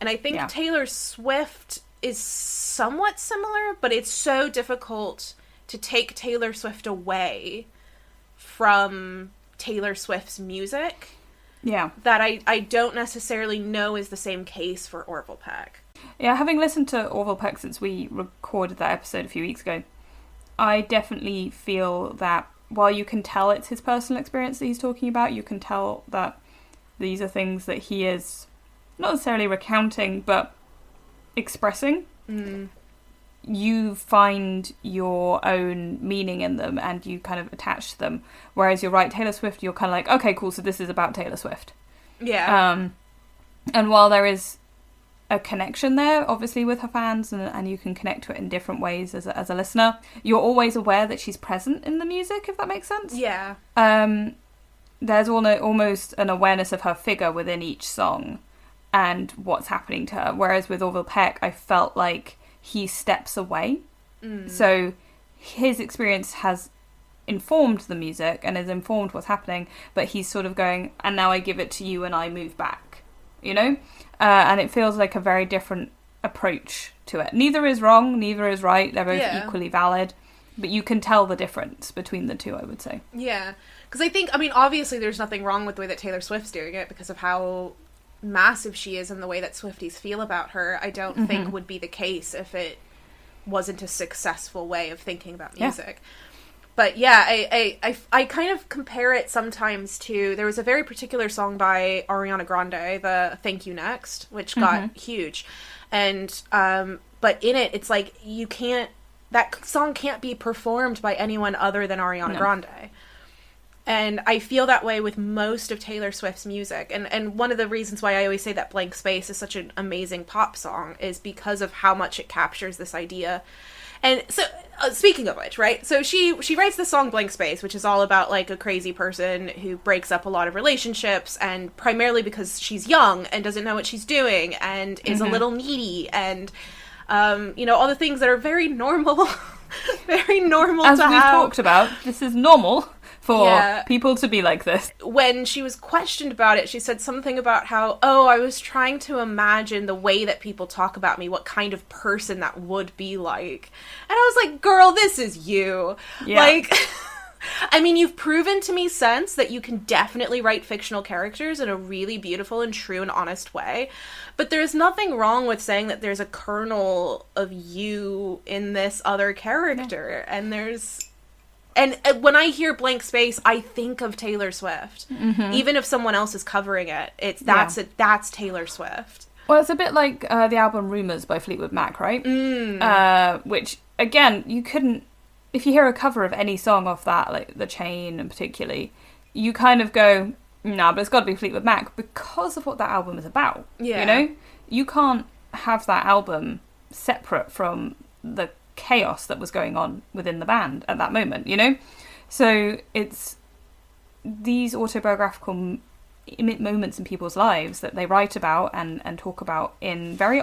And I think Taylor Swift is somewhat similar, but it's so difficult to take Taylor Swift away from Taylor Swift's music. Yeah. that I don't necessarily know is the same case for Orville Peck. Yeah, having listened to Orville Peck since we recorded that episode a few weeks ago, I definitely feel that while you can tell it's his personal experience that he's talking about, you can tell that these are things that he is not necessarily recounting, but expressing. You find your own meaning in them and you kind of attach to them. Whereas you're right, Taylor Swift, you're kind of like, okay, cool, so this is about Taylor Swift. Yeah. And while there is a connection there, obviously, with her fans, and you can connect to it in different ways as a listener, you're always aware that she's present in the music, if that makes sense. Yeah. There's almost an awareness of her figure within each song and what's happening to her. Whereas with Orville Peck, I felt like he steps away. So his experience has informed the music and has informed what's happening, but he's sort of going, and now I give it to you and I move back, you know? And it feels like a very different approach to it. Neither is wrong, neither is right. They're both equally valid. But you can tell the difference between the two, I would say. Yeah. Because I think, I mean, obviously there's nothing wrong with the way that Taylor Swift's doing it because of how massive she is and the way that Swifties feel about her. I don't think would be the case if it wasn't a successful way of thinking about music. But yeah, I kind of compare it sometimes to, there was a very particular song by Ariana Grande, the Thank You Next, which got huge. And, but in it, it's like, that song can't be performed by anyone other than Ariana Grande. And I feel that way with most of Taylor Swift's music. And one of the reasons why I always say that Blank Space is such an amazing pop song is because of how much it captures this idea. And so, speaking of which, right, so she writes the song Blank Space, which is all about, like, a crazy person who breaks up a lot of relationships, and primarily because she's young and doesn't know what she's doing, and is a little needy, and, you know, all the things that are very normal, very normal As to we've have. talked about, this is normal for people to be like this. When she was questioned about it, she said something about how, I was trying to imagine the way that people talk about me, what kind of person that would be like. And I was like, girl, this is you. Yeah. Like, I mean, you've proven to me since that you can definitely write fictional characters in a really beautiful and true and honest way. But there's nothing wrong with saying that there's a kernel of you in this other character. Yeah. And when I hear Blank Space, I think of Taylor Swift. Even if someone else is covering it, that's Taylor Swift. Well, it's a bit like the album Rumours by Fleetwood Mac, right? Which, again, you couldn't... If you hear a cover of any song off that, like The Chain and particularly, you kind of go, nah, but it's got to be Fleetwood Mac because of what that album is about. Yeah. You know? You can't have that album separate from the chaos that was going on within the band at that moment, you know? So it's these autobiographical moments in people's lives that they write about and talk about in very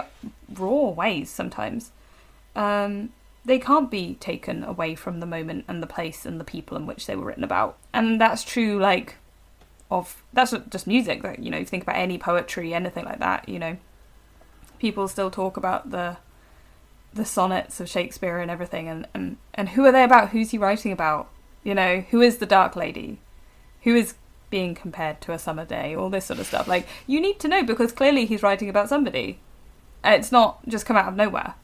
raw ways sometimes. They can't be taken away from the moment and the place and the people in which they were written about. And that's true, like, that's not just music, that, you know, if you think about any poetry, anything like that, you know, people still talk about the sonnets of Shakespeare and everything, and who are they about? Who's he writing about? You know, who is the Dark Lady? Who is being compared to a summer day? All this sort of stuff. Like, you need to know because clearly he's writing about somebody. It's not just come out of nowhere.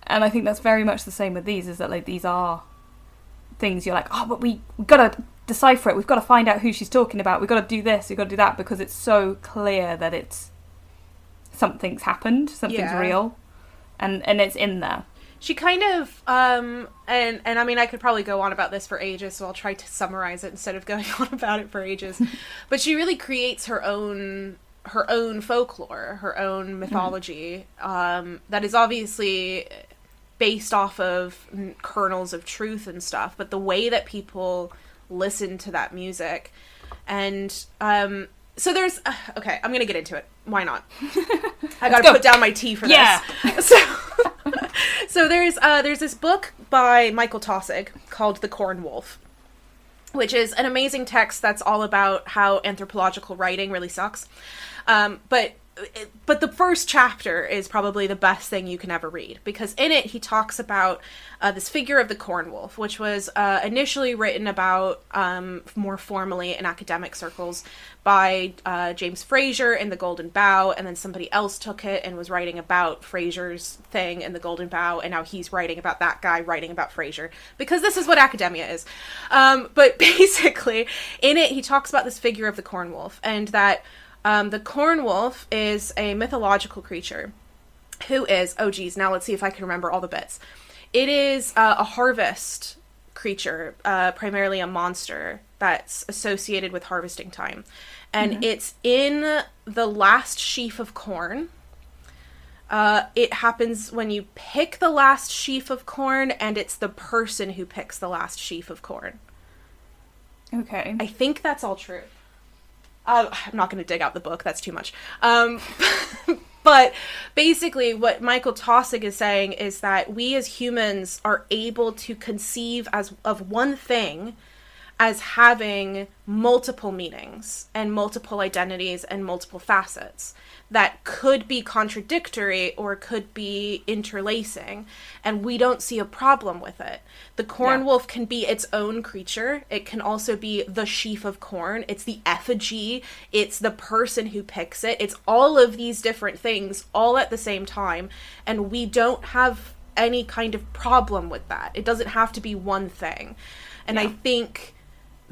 And I think that's very much the same with these, is that, like, these are things you're like, but we've got to decipher it. We've got to find out who she's talking about. We've got to do this. We've got to do that, because it's so clear that it's something's happened. Something's real. And it's in there. She kind of, and I mean, I could probably go on about this for ages, so I'll try to summarize it instead of going on about it for ages. But she really creates her own folklore, her own mythology, that is obviously based off of kernels of truth and stuff, but the way that people listen to that music. And, so there's, okay, I'm gonna get into it. Why not? I gotta put down my tea for this. So there's this book by Michael Taussig called The Corn Wolf, which is an amazing text that's all about how anthropological writing really sucks. But but the first chapter is probably the best thing you can ever read, because in it he talks about this figure of the corn wolf, which was initially written about more formally in academic circles by James Fraser in The Golden Bough, and then somebody else took it and was writing about Fraser's thing in The Golden Bough, and now he's writing about that guy writing about Fraser, because this is what academia is. But basically, in it he talks about this figure of the corn wolf, and that the corn wolf is a mythological creature who is, oh geez, now let's see if I can remember all the bits. It is a harvest creature, primarily a monster that's associated with harvesting time. And it's in the last sheaf of corn. It happens when you pick the last sheaf of corn, and it's the person who picks the last sheaf of corn. Okay. I think that's all true. I'm not going to dig out the book. That's too much. But basically what Michael Taussig is saying is that we as humans are able to conceive of one thing as having multiple meanings and multiple identities and multiple facets that could be contradictory or could be interlacing, and we don't see a problem with it. The corn wolf can be its own creature. It can also be the sheaf of corn. It's the effigy. It's the person who picks it. It's all of these different things all at the same time, and we don't have any kind of problem with that. It doesn't have to be one thing. And I think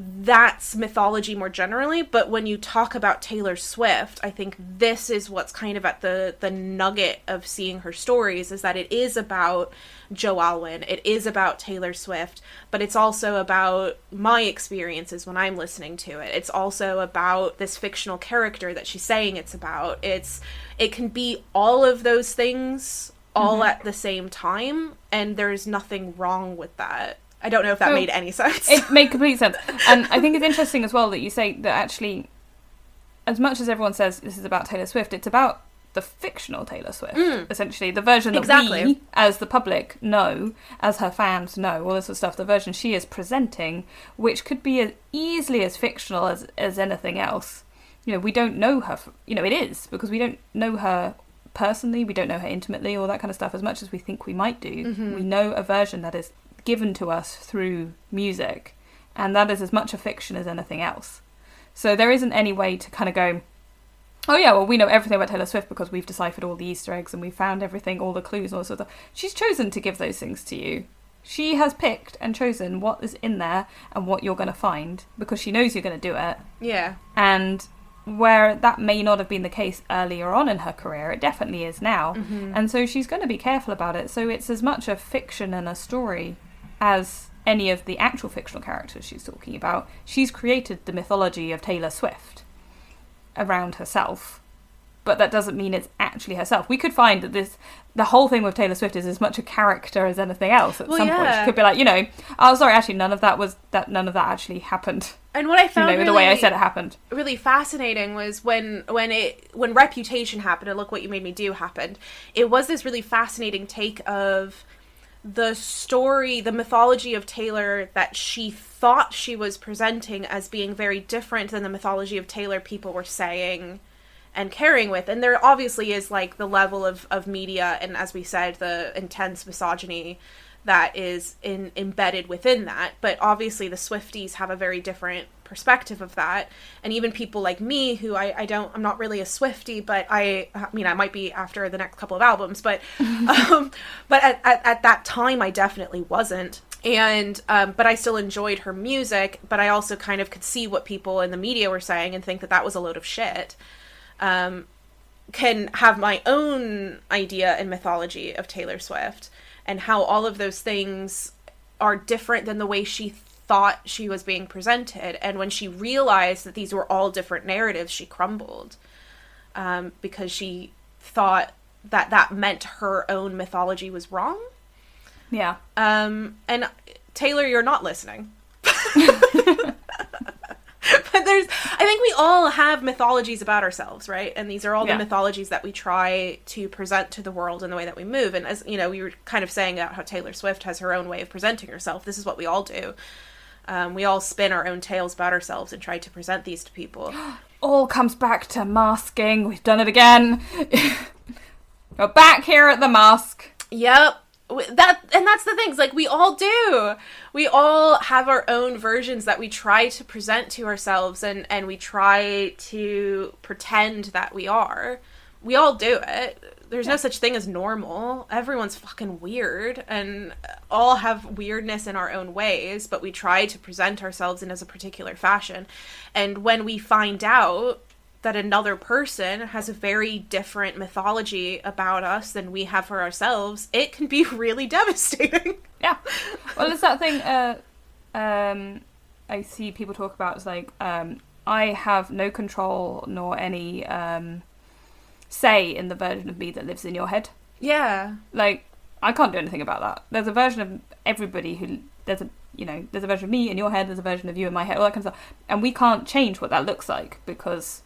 that's mythology more generally, but when you talk about Taylor Swift, I think this is what's kind of at the nugget of seeing her stories, is that it is about Joe Alwyn, it is about Taylor Swift, but it's also about my experiences when I'm listening to it. It's also about this fictional character that she's saying it's about. It can be all of those things all at the same time, and there's nothing wrong with that. I don't know if that made any sense. It made complete sense. And I think it's interesting as well that you say that actually, as much as everyone says this is about Taylor Swift, it's about the fictional Taylor Swift, essentially. The version that we, as the public, know, as her fans know, all this sort of stuff, the version she is presenting, which could be as easily as fictional as anything else. You know, we don't know her, it is, because we don't know her personally, we don't know her intimately, all that kind of stuff, as much as we think we might do. We know a version that is given to us through music, and that is as much a fiction as anything else. So there isn't any way to kind of go, oh yeah, well, we know everything about Taylor Swift because we've deciphered all the Easter eggs and we've found everything, all the clues, all this sort of stuff. She's chosen to give those things to you. She has picked and chosen what is in there and what you're going to find, because she knows you're going to do it. Yeah. And where that may not have been the case earlier on in her career, it definitely is now. And so she's going to be careful about it. So it's as much a fiction and a story as any of the actual fictional characters she's talking about. She's created the mythology of Taylor Swift around herself, but that doesn't mean it's actually herself. We could find that the whole thing with Taylor Swift is as much a character as anything else at some point. She could be like, oh, sorry, actually, none of that actually happened. And what I found really, the way I said it happened, really fascinating was when Reputation happened, and Look What You Made Me Do happened, it was this really fascinating take of the story, the mythology of Taylor that she thought she was presenting as being very different than the mythology of Taylor people were saying and carrying with. And there obviously is like the level of media and, as we said, the intense misogyny that is embedded within that. But obviously the Swifties have a very different perspective of that. And even people like me, who I'm not really a Swiftie, but I mean, I might be after the next couple of albums, but but at that time I definitely wasn't. And but I still enjoyed her music, but I also kind of could see what people in the media were saying and think that was a load of shit. Can have my own idea and mythology of Taylor Swift and how all of those things are different than the way she thought she was being presented. And when she realized that these were all different narratives, she crumbled, because she thought that meant her own mythology was wrong. Yeah. And Taylor, you're not listening. But I think we all have mythologies about ourselves, right? And these are all the mythologies that we try to present to the world in the way that we move. And as, we were kind of saying about how Taylor Swift has her own way of presenting herself. This is what we all do. We all spin our own tales about ourselves and try to present these to people. all comes back to masking. We've done it again. We're back here at the mask. Yep. That's the thing. It's like, we all do. We all have our own versions that we try to present to ourselves, and we try to pretend that we are. We all do it. There's no such thing as normal. Everyone's fucking weird, and all have weirdness in our own ways, but we try to present ourselves in as a particular fashion. And when we find out that another person has a very different mythology about us than we have for ourselves, it can be really devastating. Yeah. Well, it's that thing I see people talk about. It's like, I have no control nor any say in the version of me that lives in your head. Yeah. Like, I can't do anything about that. There's a version of everybody who... There's a version of me in your head, there's a version of you in my head, all that kind of stuff. And we can't change what that looks like, because...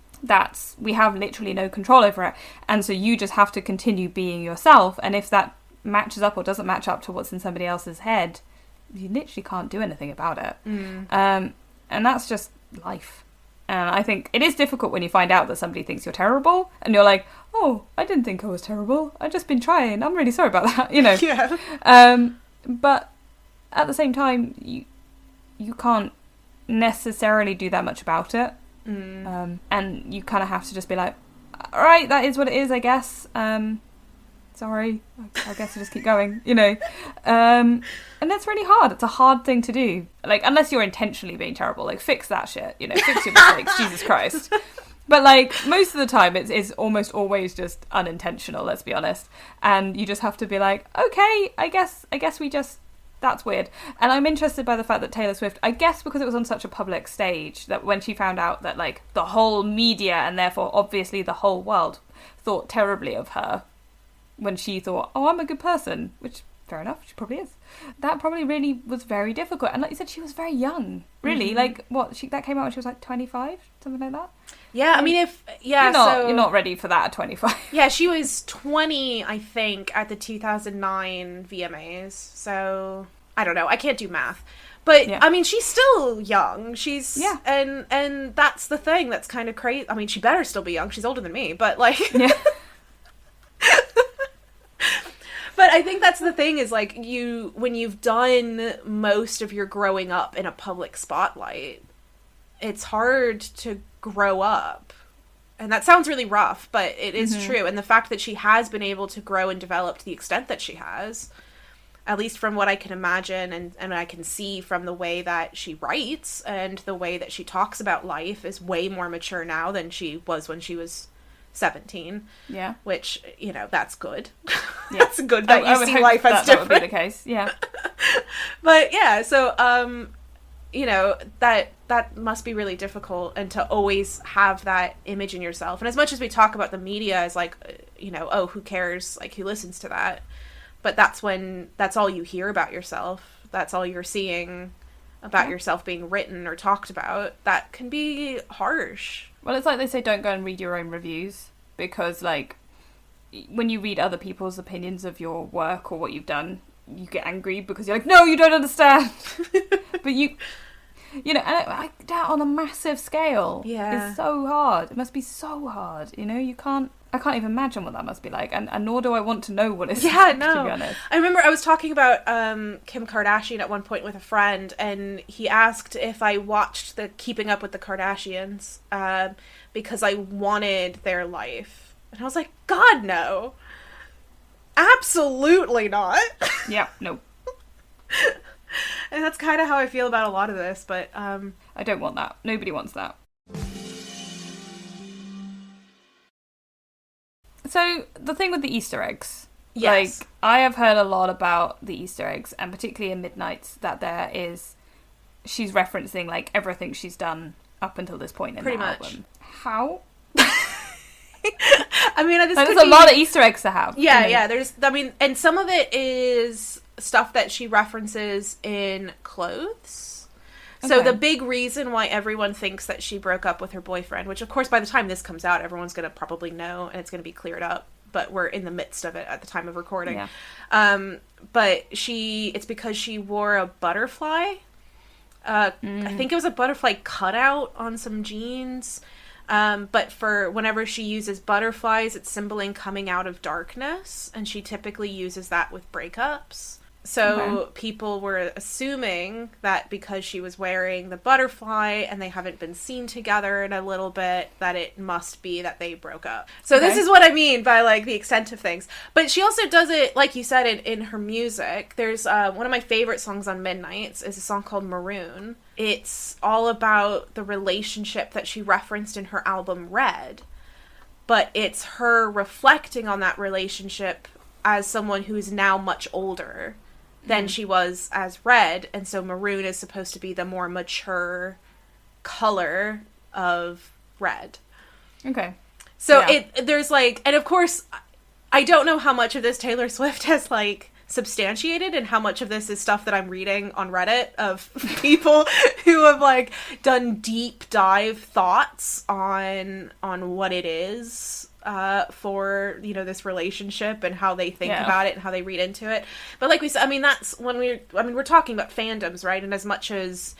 we have literally no control over it, and so you just have to continue being yourself, and if that matches up or doesn't match up to what's in somebody else's head, you literally can't do anything about it. And that's just life. And I think it is difficult when you find out that somebody thinks you're terrible, and you're like, oh, I didn't think I was terrible, I've just been trying, I'm really sorry about that, Yeah. But at the same time, you can't necessarily do that much about it. And you kind of have to just be like, all right, that is what it is, I guess. Sorry, I guess I just keep going, and that's really hard. It's a hard thing to do, like, unless you're intentionally being terrible, like, fix that shit, fix your mistakes. Jesus Christ. But, like, most of the time it's almost always just unintentional, let's be honest, and you just have to be like, okay, I guess we just, that's weird. And I'm interested by the fact that Taylor Swift, I guess because it was on such a public stage, that when she found out that, like, the whole media, and therefore obviously the whole world, thought terribly of her, when she thought, oh, I'm a good person, which, fair enough, she probably is, that probably really was very difficult. And like you said, she was very young, really. Like, that came out when she was like 25, something like that. Yeah, I mean, you're not ready for that at 25. Yeah, she was 20, I think, at the 2009 VMAs. So, I don't know. I can't do math. But, yeah. I mean, she's still young. Yeah. And that's the thing that's kind of crazy. I mean, she better still be young. She's older than me. But, like... Yeah. But I think that's the thing, is, like, when you've done most of your growing up in a public spotlight, it's hard to grow up. And that sounds really rough, but it is true. And the fact that she has been able to grow and develop to the extent that she has, at least from what I can imagine and I can see from the way that she writes and the way that she talks about life, is way more mature now than she was when she was 17. Yeah. Which, that's good. Yeah. That's good that you see life as different. That would be the case, yeah. But, yeah, so, that must be really difficult, and to always have that image in yourself. And as much as we talk about the media as, like, oh, who cares? Like, who listens to that? But that's all you hear about yourself. That's all you're seeing about yourself being written or talked about. That can be harsh. Well, it's like they say, don't go and read your own reviews, because, like, when you read other people's opinions of your work or what you've done, you get angry because you're like, no, you don't understand. But and that on a massive scale is so hard. It must be so hard, I can't even imagine what that must be like, and nor do I want to know what it's like, to be honest. I remember I was talking about Kim Kardashian at one point with a friend, and he asked if I watched the Keeping Up with the Kardashians because I wanted their life. And I was like, God, no. Absolutely not. Yeah, no. And that's kind of how I feel about a lot of this, but... I don't want that. Nobody wants that. So, the thing with the Easter eggs. Yes. Like, I have heard a lot about the Easter eggs, and particularly in Midnight's, that she's referencing, like, everything she's done up until this point in the album. How? I mean, there's a lot of Easter eggs to have. Yeah, yeah. And some of it is stuff that she references in clothes. So the big reason why everyone thinks that she broke up with her boyfriend, which of course by the time this comes out, everyone's going to probably know and it's going to be cleared up, but we're in the midst of it at the time of recording. Yeah. But it's because she wore a butterfly. I think it was a butterfly cutout on some jeans. But for whenever she uses butterflies, it's symboling coming out of darkness, and she typically uses that with breakups. So people were assuming that because she was wearing the butterfly and they haven't been seen together in a little bit, that it must be that they broke up. So this is what I mean by, like, the extent of things. But she also does it, like you said, in her music. There's one of my favorite songs on Midnights is a song called Maroon. It's all about the relationship that she referenced in her album Red. But it's her reflecting on that relationship as someone who is now much older than she was as Red, and so Maroon is supposed to be the more mature color of Red. Okay. So there's, like, and of course, I don't know how much of this Taylor Swift has, like, substantiated and how much of this is stuff that I'm reading on Reddit of people who have, like, done deep dive thoughts on what it is for, you know, this relationship and how they think about it and how they read into it. But like we said, I mean, that's when we're talking about fandoms, right? And as much as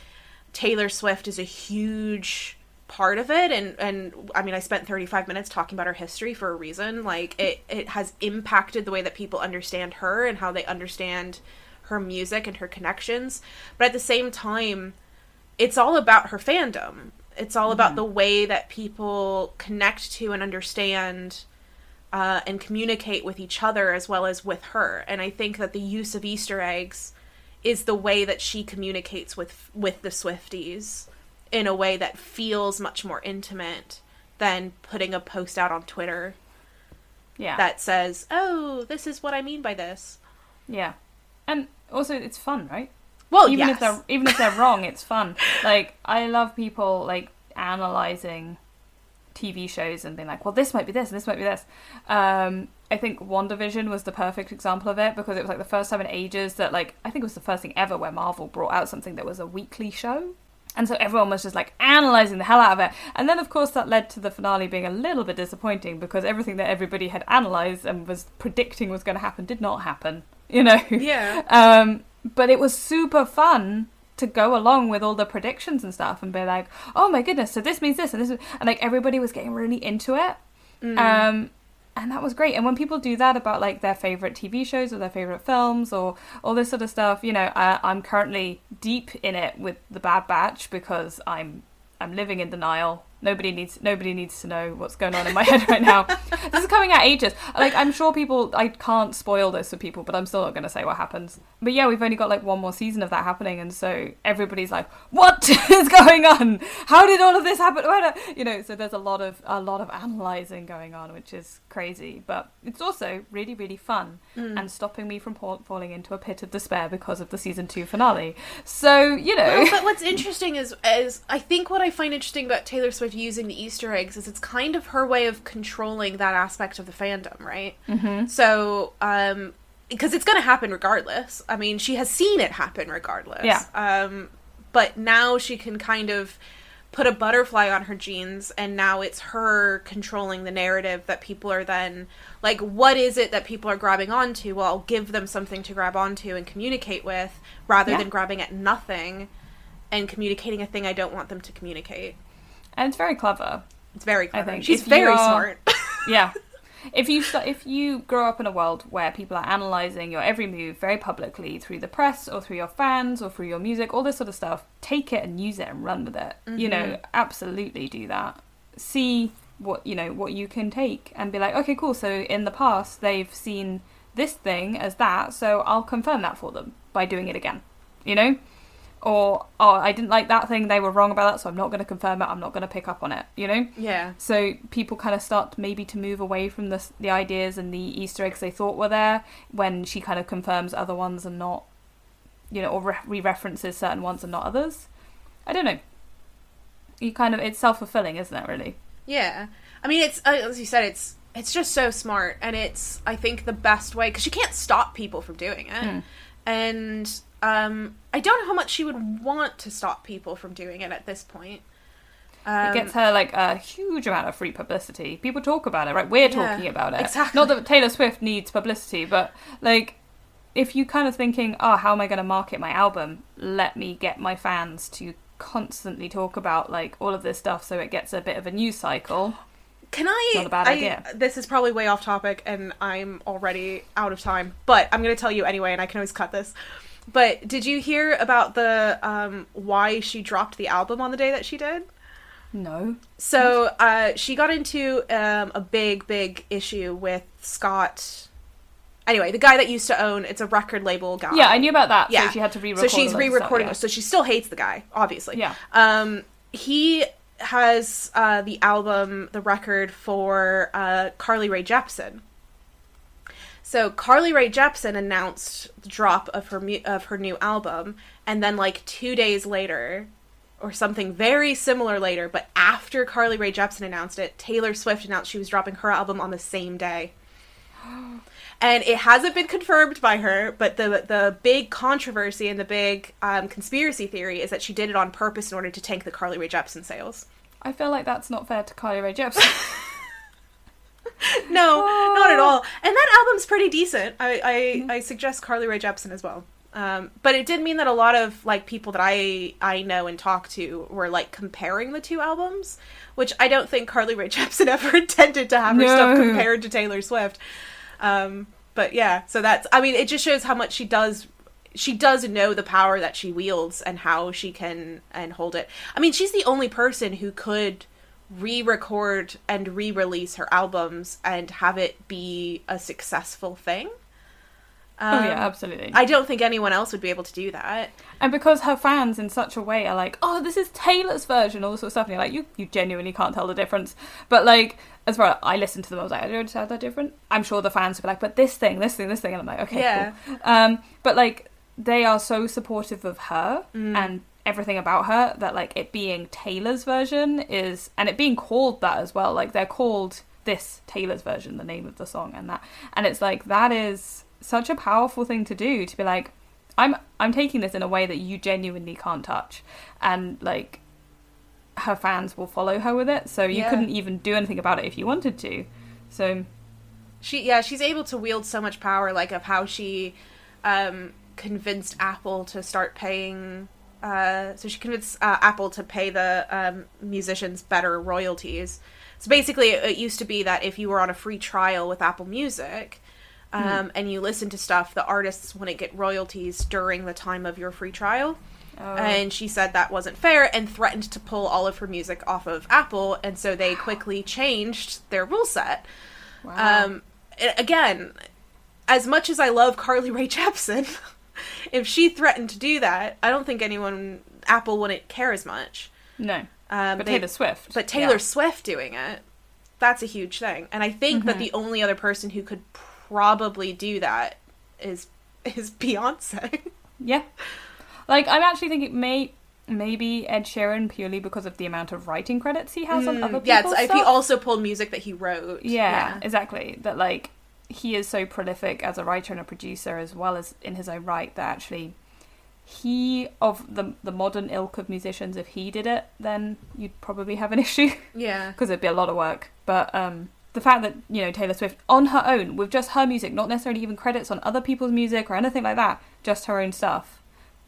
Taylor Swift is a huge part of it, and I mean, I spent 35 minutes talking about her history for a reason. Like, it has impacted the way that people understand her and how they understand her music and her connections. But at the same time, it's all about her fandom. It's all about the way that people connect to and understand and communicate with each other as well as with her. And I think that the use of Easter eggs is the way that she communicates with the Swifties in a way that feels much more intimate than putting a post out on Twitter that says, oh, this is what I mean by this. Yeah. And also, it's fun, right? Well, even if they're wrong, it's fun. Like, I love people, like, analysing TV shows and being like, well, this might be this and this might be this. I think WandaVision was the perfect example of it, because it was, like, the first time in ages that, like, I think it was the first thing ever where Marvel brought out something that was a weekly show. And so everyone was just, like, analysing the hell out of it. And then, of course, that led to the finale being a little bit disappointing, because everything that everybody had analysed and was predicting was going to happen did not happen, you know? Yeah. But it was super fun to go along with all the predictions and stuff and be like, oh my goodness, so this means this and this. And, like, everybody was getting really into it. And that was great. And when people do that about, like, their favourite TV shows or their favourite films or all this sort of stuff, you know, I'm currently deep in it with The Bad Batch because I'm living in denial. Nobody needs to know what's going on in my head right now. This is coming out ages. Like, I'm sure I can't spoil this for people, but I'm still not going to say what happens. But yeah, we've only got, like, one more season of that happening, and so everybody's like, what is going on? How did all of this happen? You know, so there's a lot of analysing going on, which is crazy. But it's also really, really fun and stopping me from falling into a pit of despair because of the season 2 finale. So, you know. Well, but what's interesting is I think what I find interesting about Taylor Swift using the Easter eggs is it's kind of her way of controlling that aspect of the fandom, right? So, because it's going to happen regardless. I mean, she has seen it happen regardless. Yeah. But now she can kind of put a butterfly on her jeans, and now it's her controlling the narrative that people are then, like, what is it that people are grabbing onto? Well, I'll give them something to grab onto and communicate with, rather than grabbing at nothing and communicating a thing I don't want them to communicate. And it's very clever. It's very clever. I think. She's very smart. Yeah. If you grow up in a world where people are analysing your every move very publicly through the press or through your fans or through your music, all this sort of stuff, take it and use it and run with it. You know, absolutely do that. See what you can take and be like, okay, cool. So in the past, they've seen this thing as that, so I'll confirm that for them by doing it again, you know? Or, oh, I didn't like that thing, they were wrong about that, so I'm not going to confirm it, I'm not going to pick up on it, you know? Yeah. So people kind of start maybe to move away from the ideas and the Easter eggs they thought were there when she kind of confirms other ones and not, you know, or re-references certain ones and not others. I don't know. It's self-fulfilling, isn't it, really? Yeah. I mean, it's, as you said, it's just so smart, and it's, I think, the best way, because you can't stop people from doing it. And I don't know how much she would want to stop people from doing it at this point. It gets her, like, a huge amount of free publicity. People talk about it, right? We're talking about it. Exactly. Not that Taylor Swift needs publicity, but, like, if you kind of thinking, oh, how am I going to market my album? Let me get my fans to constantly talk about like all of this stuff so it gets a bit of a news cycle. Can I? Not a bad idea. This is probably way off topic, and I'm already out of time. But I'm going to tell you anyway, and I can always cut this. But did you hear about the why she dropped the album on the day that she did? No. So she got into a big issue with Scott. Anyway, the guy that used to own, it's a record label guy. Yeah, I knew about that. Yeah. So she had to re-record. So she's re-recording. Yeah. So she still hates the guy, obviously. Yeah. He has the album, the record for Carly Rae Jepsen. So Carly Rae Jepsen announced the drop of her new album, and then like 2 days later, or something very similar later, but after Carly Rae Jepsen announced it, Taylor Swift announced she was dropping her album on the same day. And it hasn't been confirmed by her, but the big controversy and the big conspiracy theory is that she did it on purpose in order to tank the Carly Rae Jepsen sales. I feel like that's not fair to Carly Rae Jepsen. No, not at all. And that album's pretty decent. I suggest Carly Rae Jepsen as well. But it did mean that a lot of like people that I know and talk to were like comparing the two albums, which I don't think Carly Rae Jepsen ever intended to have her stuff compared to Taylor Swift. But yeah, so that's, I mean, it just shows how much she does know the power that she wields and how she can and hold it. I mean, she's the only person who could re-record and re-release her albums and have it be a successful thing. Oh yeah, absolutely. I don't think anyone else would be able to do that. And because her fans in such a way are like, oh, this is Taylor's version, all this sort of stuff, and you're like, you genuinely can't tell the difference. But like, as far as I listened to them, I was like, I don't tell that different. I'm sure the fans would be like, but this thing, and I'm like, okay, yeah. Cool. But like, they are so supportive of her and everything about her that like it being Taylor's version is, and it being called that as well, like they're called this Taylor's version, the name of the song and that, and it's like, that is such a powerful thing to do, to be like, I'm taking this in a way that you genuinely can't touch, and like her fans will follow her with it, so you couldn't even do anything about it if you wanted to. So she's able to wield so much power, like of how she convinced Apple to start paying so she convinced Apple to pay the musicians better royalties. So basically it used to be that if you were on a free trial with Apple Music and you listen to stuff, the artists wouldn't get royalties during the time of your free trial. Oh. And she said that wasn't fair and threatened to pull all of her music off of Apple, and so they quickly changed their rule set. Wow. Again, as much as I love Carly Rae Jepsen, if she threatened to do that, I don't think Apple wouldn't care as much. No. But Taylor Swift. But Taylor Swift doing it, that's a huge thing. And I think that the only other person who could probably do that is Beyonce. Yeah. Like, I'm actually thinking maybe Ed Sheeran, purely because of the amount of writing credits he has on other people's stuff. If he also pulled music that he wrote. Yeah, exactly. That, like, he is so prolific as a writer and a producer, as well as in his own right, that actually he, of the modern ilk of musicians, if he did it, then you'd probably have an issue. Yeah. Because it'd be a lot of work. But the fact that, you know, Taylor Swift, on her own, with just her music, not necessarily even credits on other people's music or anything like that, just her own stuff,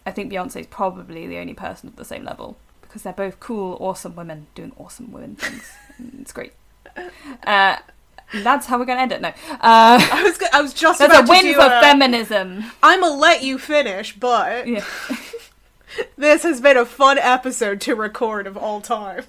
I think Beyonce's probably the only person at the same level, because they're both cool, awesome women doing awesome women things. It's great. That's how we're going to end it. No, I was just about to do a win for feminism. I'm gonna let you finish, but this has been a fun episode to record of all time.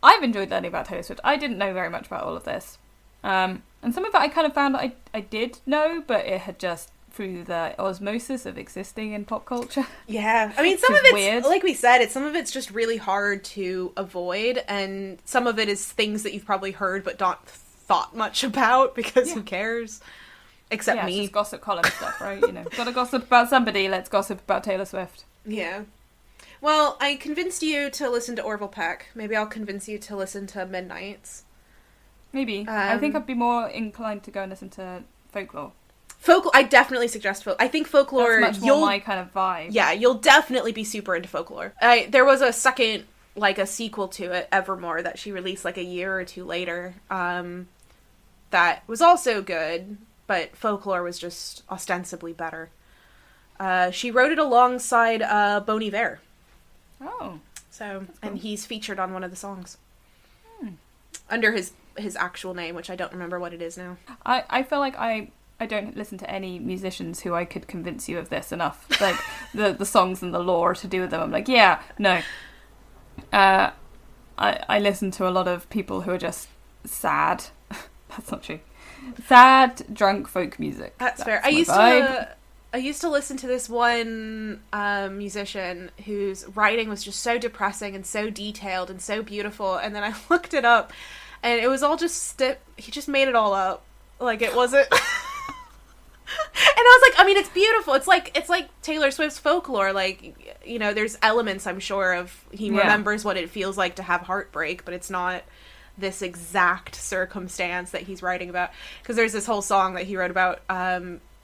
I've enjoyed learning about Taylor Swift. I didn't know very much about all of this. And some of it I kind of found I did know, but it had just through the osmosis of existing in pop culture. Yeah. I mean, some of it's, weird. Like we said, some of it's just really hard to avoid, and some of it is things that you've probably heard but not thought much about, because who cares? Except me. It's just gossip column stuff, right? You know, gotta gossip about somebody, let's gossip about Taylor Swift. Yeah. Well, I convinced you to listen to Orville Peck. Maybe I'll convince you to listen to Midnights. Maybe. I think I'd be more inclined to go and listen to Folklore. I definitely suggest Folklore. I think Folklore... That's much more my kind of vibe. Yeah, you'll definitely be super into Folklore. There was a second, like, a sequel to it, Evermore, that she released, like, a year or two later. That was also good, but Folklore was just ostensibly better. She wrote it alongside Bon Iver. Oh. So, cool. And he's featured on one of the songs. Under his actual name, which I don't remember what it is now. I feel like I don't listen to any musicians who I could convince you of this enough. Like, the songs and the lore to do with them. I'm like, yeah, no. I listen to a lot of people who are just sad. That's not true. Sad, drunk folk music. That's fair. I used to listen to this one musician whose writing was just so depressing and so detailed and so beautiful, and then I looked it up, and it was all just he just made it all up. Like, it wasn't. And I was like, I mean, it's beautiful. It's like Taylor Swift's folklore. Like, you know, there's elements, I'm sure, of he remembers what it feels like to have heartbreak, but it's not this exact circumstance that he's writing about. Because there's this whole song that he wrote about,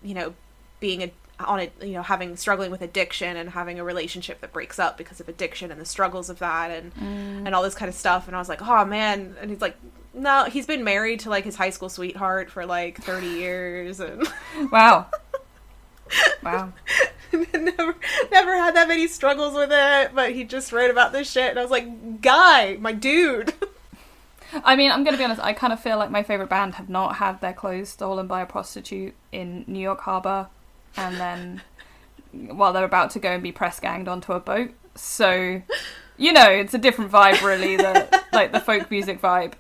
you know, being struggling with addiction and having a relationship that breaks up because of addiction and the struggles of that and all this kind of stuff. And I was like, oh man. And he's like, no, he's been married to like his high school sweetheart for like 30 years. And Wow. never had that many struggles with it, but he just wrote about this shit. And I was like, guy, my dude. I mean, I'm going to be honest, I kind of feel like my favourite band have not had their clothes stolen by a prostitute in New York Harbour, and then, while they're about to go and be press ganged onto a boat. So, you know, it's a different vibe, really, the folk music vibe.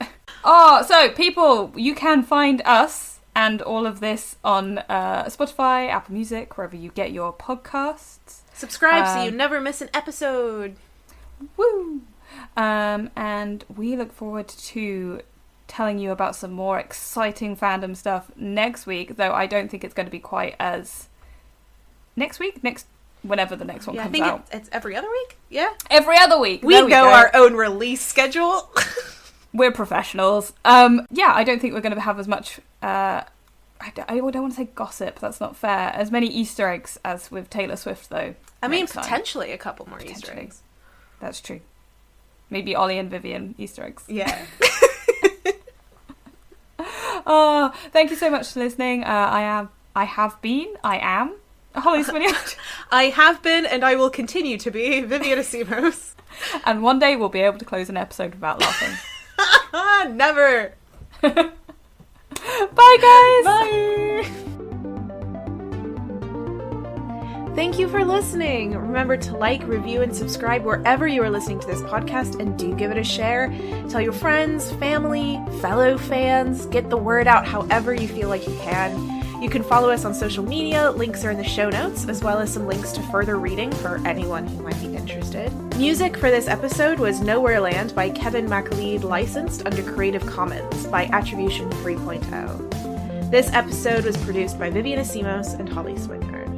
Oh, so, people, you can find us and all of this on Spotify, Apple Music, wherever you get your podcasts. Subscribe so you never miss an episode. Woo! And we look forward to telling you about some more exciting fandom stuff next week, though I don't think it's going to be quite as... Whenever the next one comes out. It's every other week? Yeah? Every other week. We know our own release schedule. We're professionals. Yeah, I don't think we're going to have as much... I don't want to say gossip, that's not fair. As many Easter eggs as with Taylor Swift, though. I mean, potentially a couple more Easter eggs. That's true. Maybe Ollie and Vivian Easter eggs. Yeah. Oh, thank you so much for listening. I am Holly Swinyard. I have been, and I will continue to be, Vivian Asimos. And one day we'll be able to close an episode without laughing. Never. Bye, guys. Bye. Thank you for listening. Remember to like, review, and subscribe wherever you are listening to this podcast, and do give it a share. Tell your friends, family, fellow fans. Get the word out however you feel like you can. You can follow us on social media. Links are in the show notes, as well as some links to further reading for anyone who might be interested. Music for this episode was Nowhere Land by Kevin MacLeod, licensed under Creative Commons by Attribution 3.0. This episode was produced by Vivian Asimos and Holly Swinyard.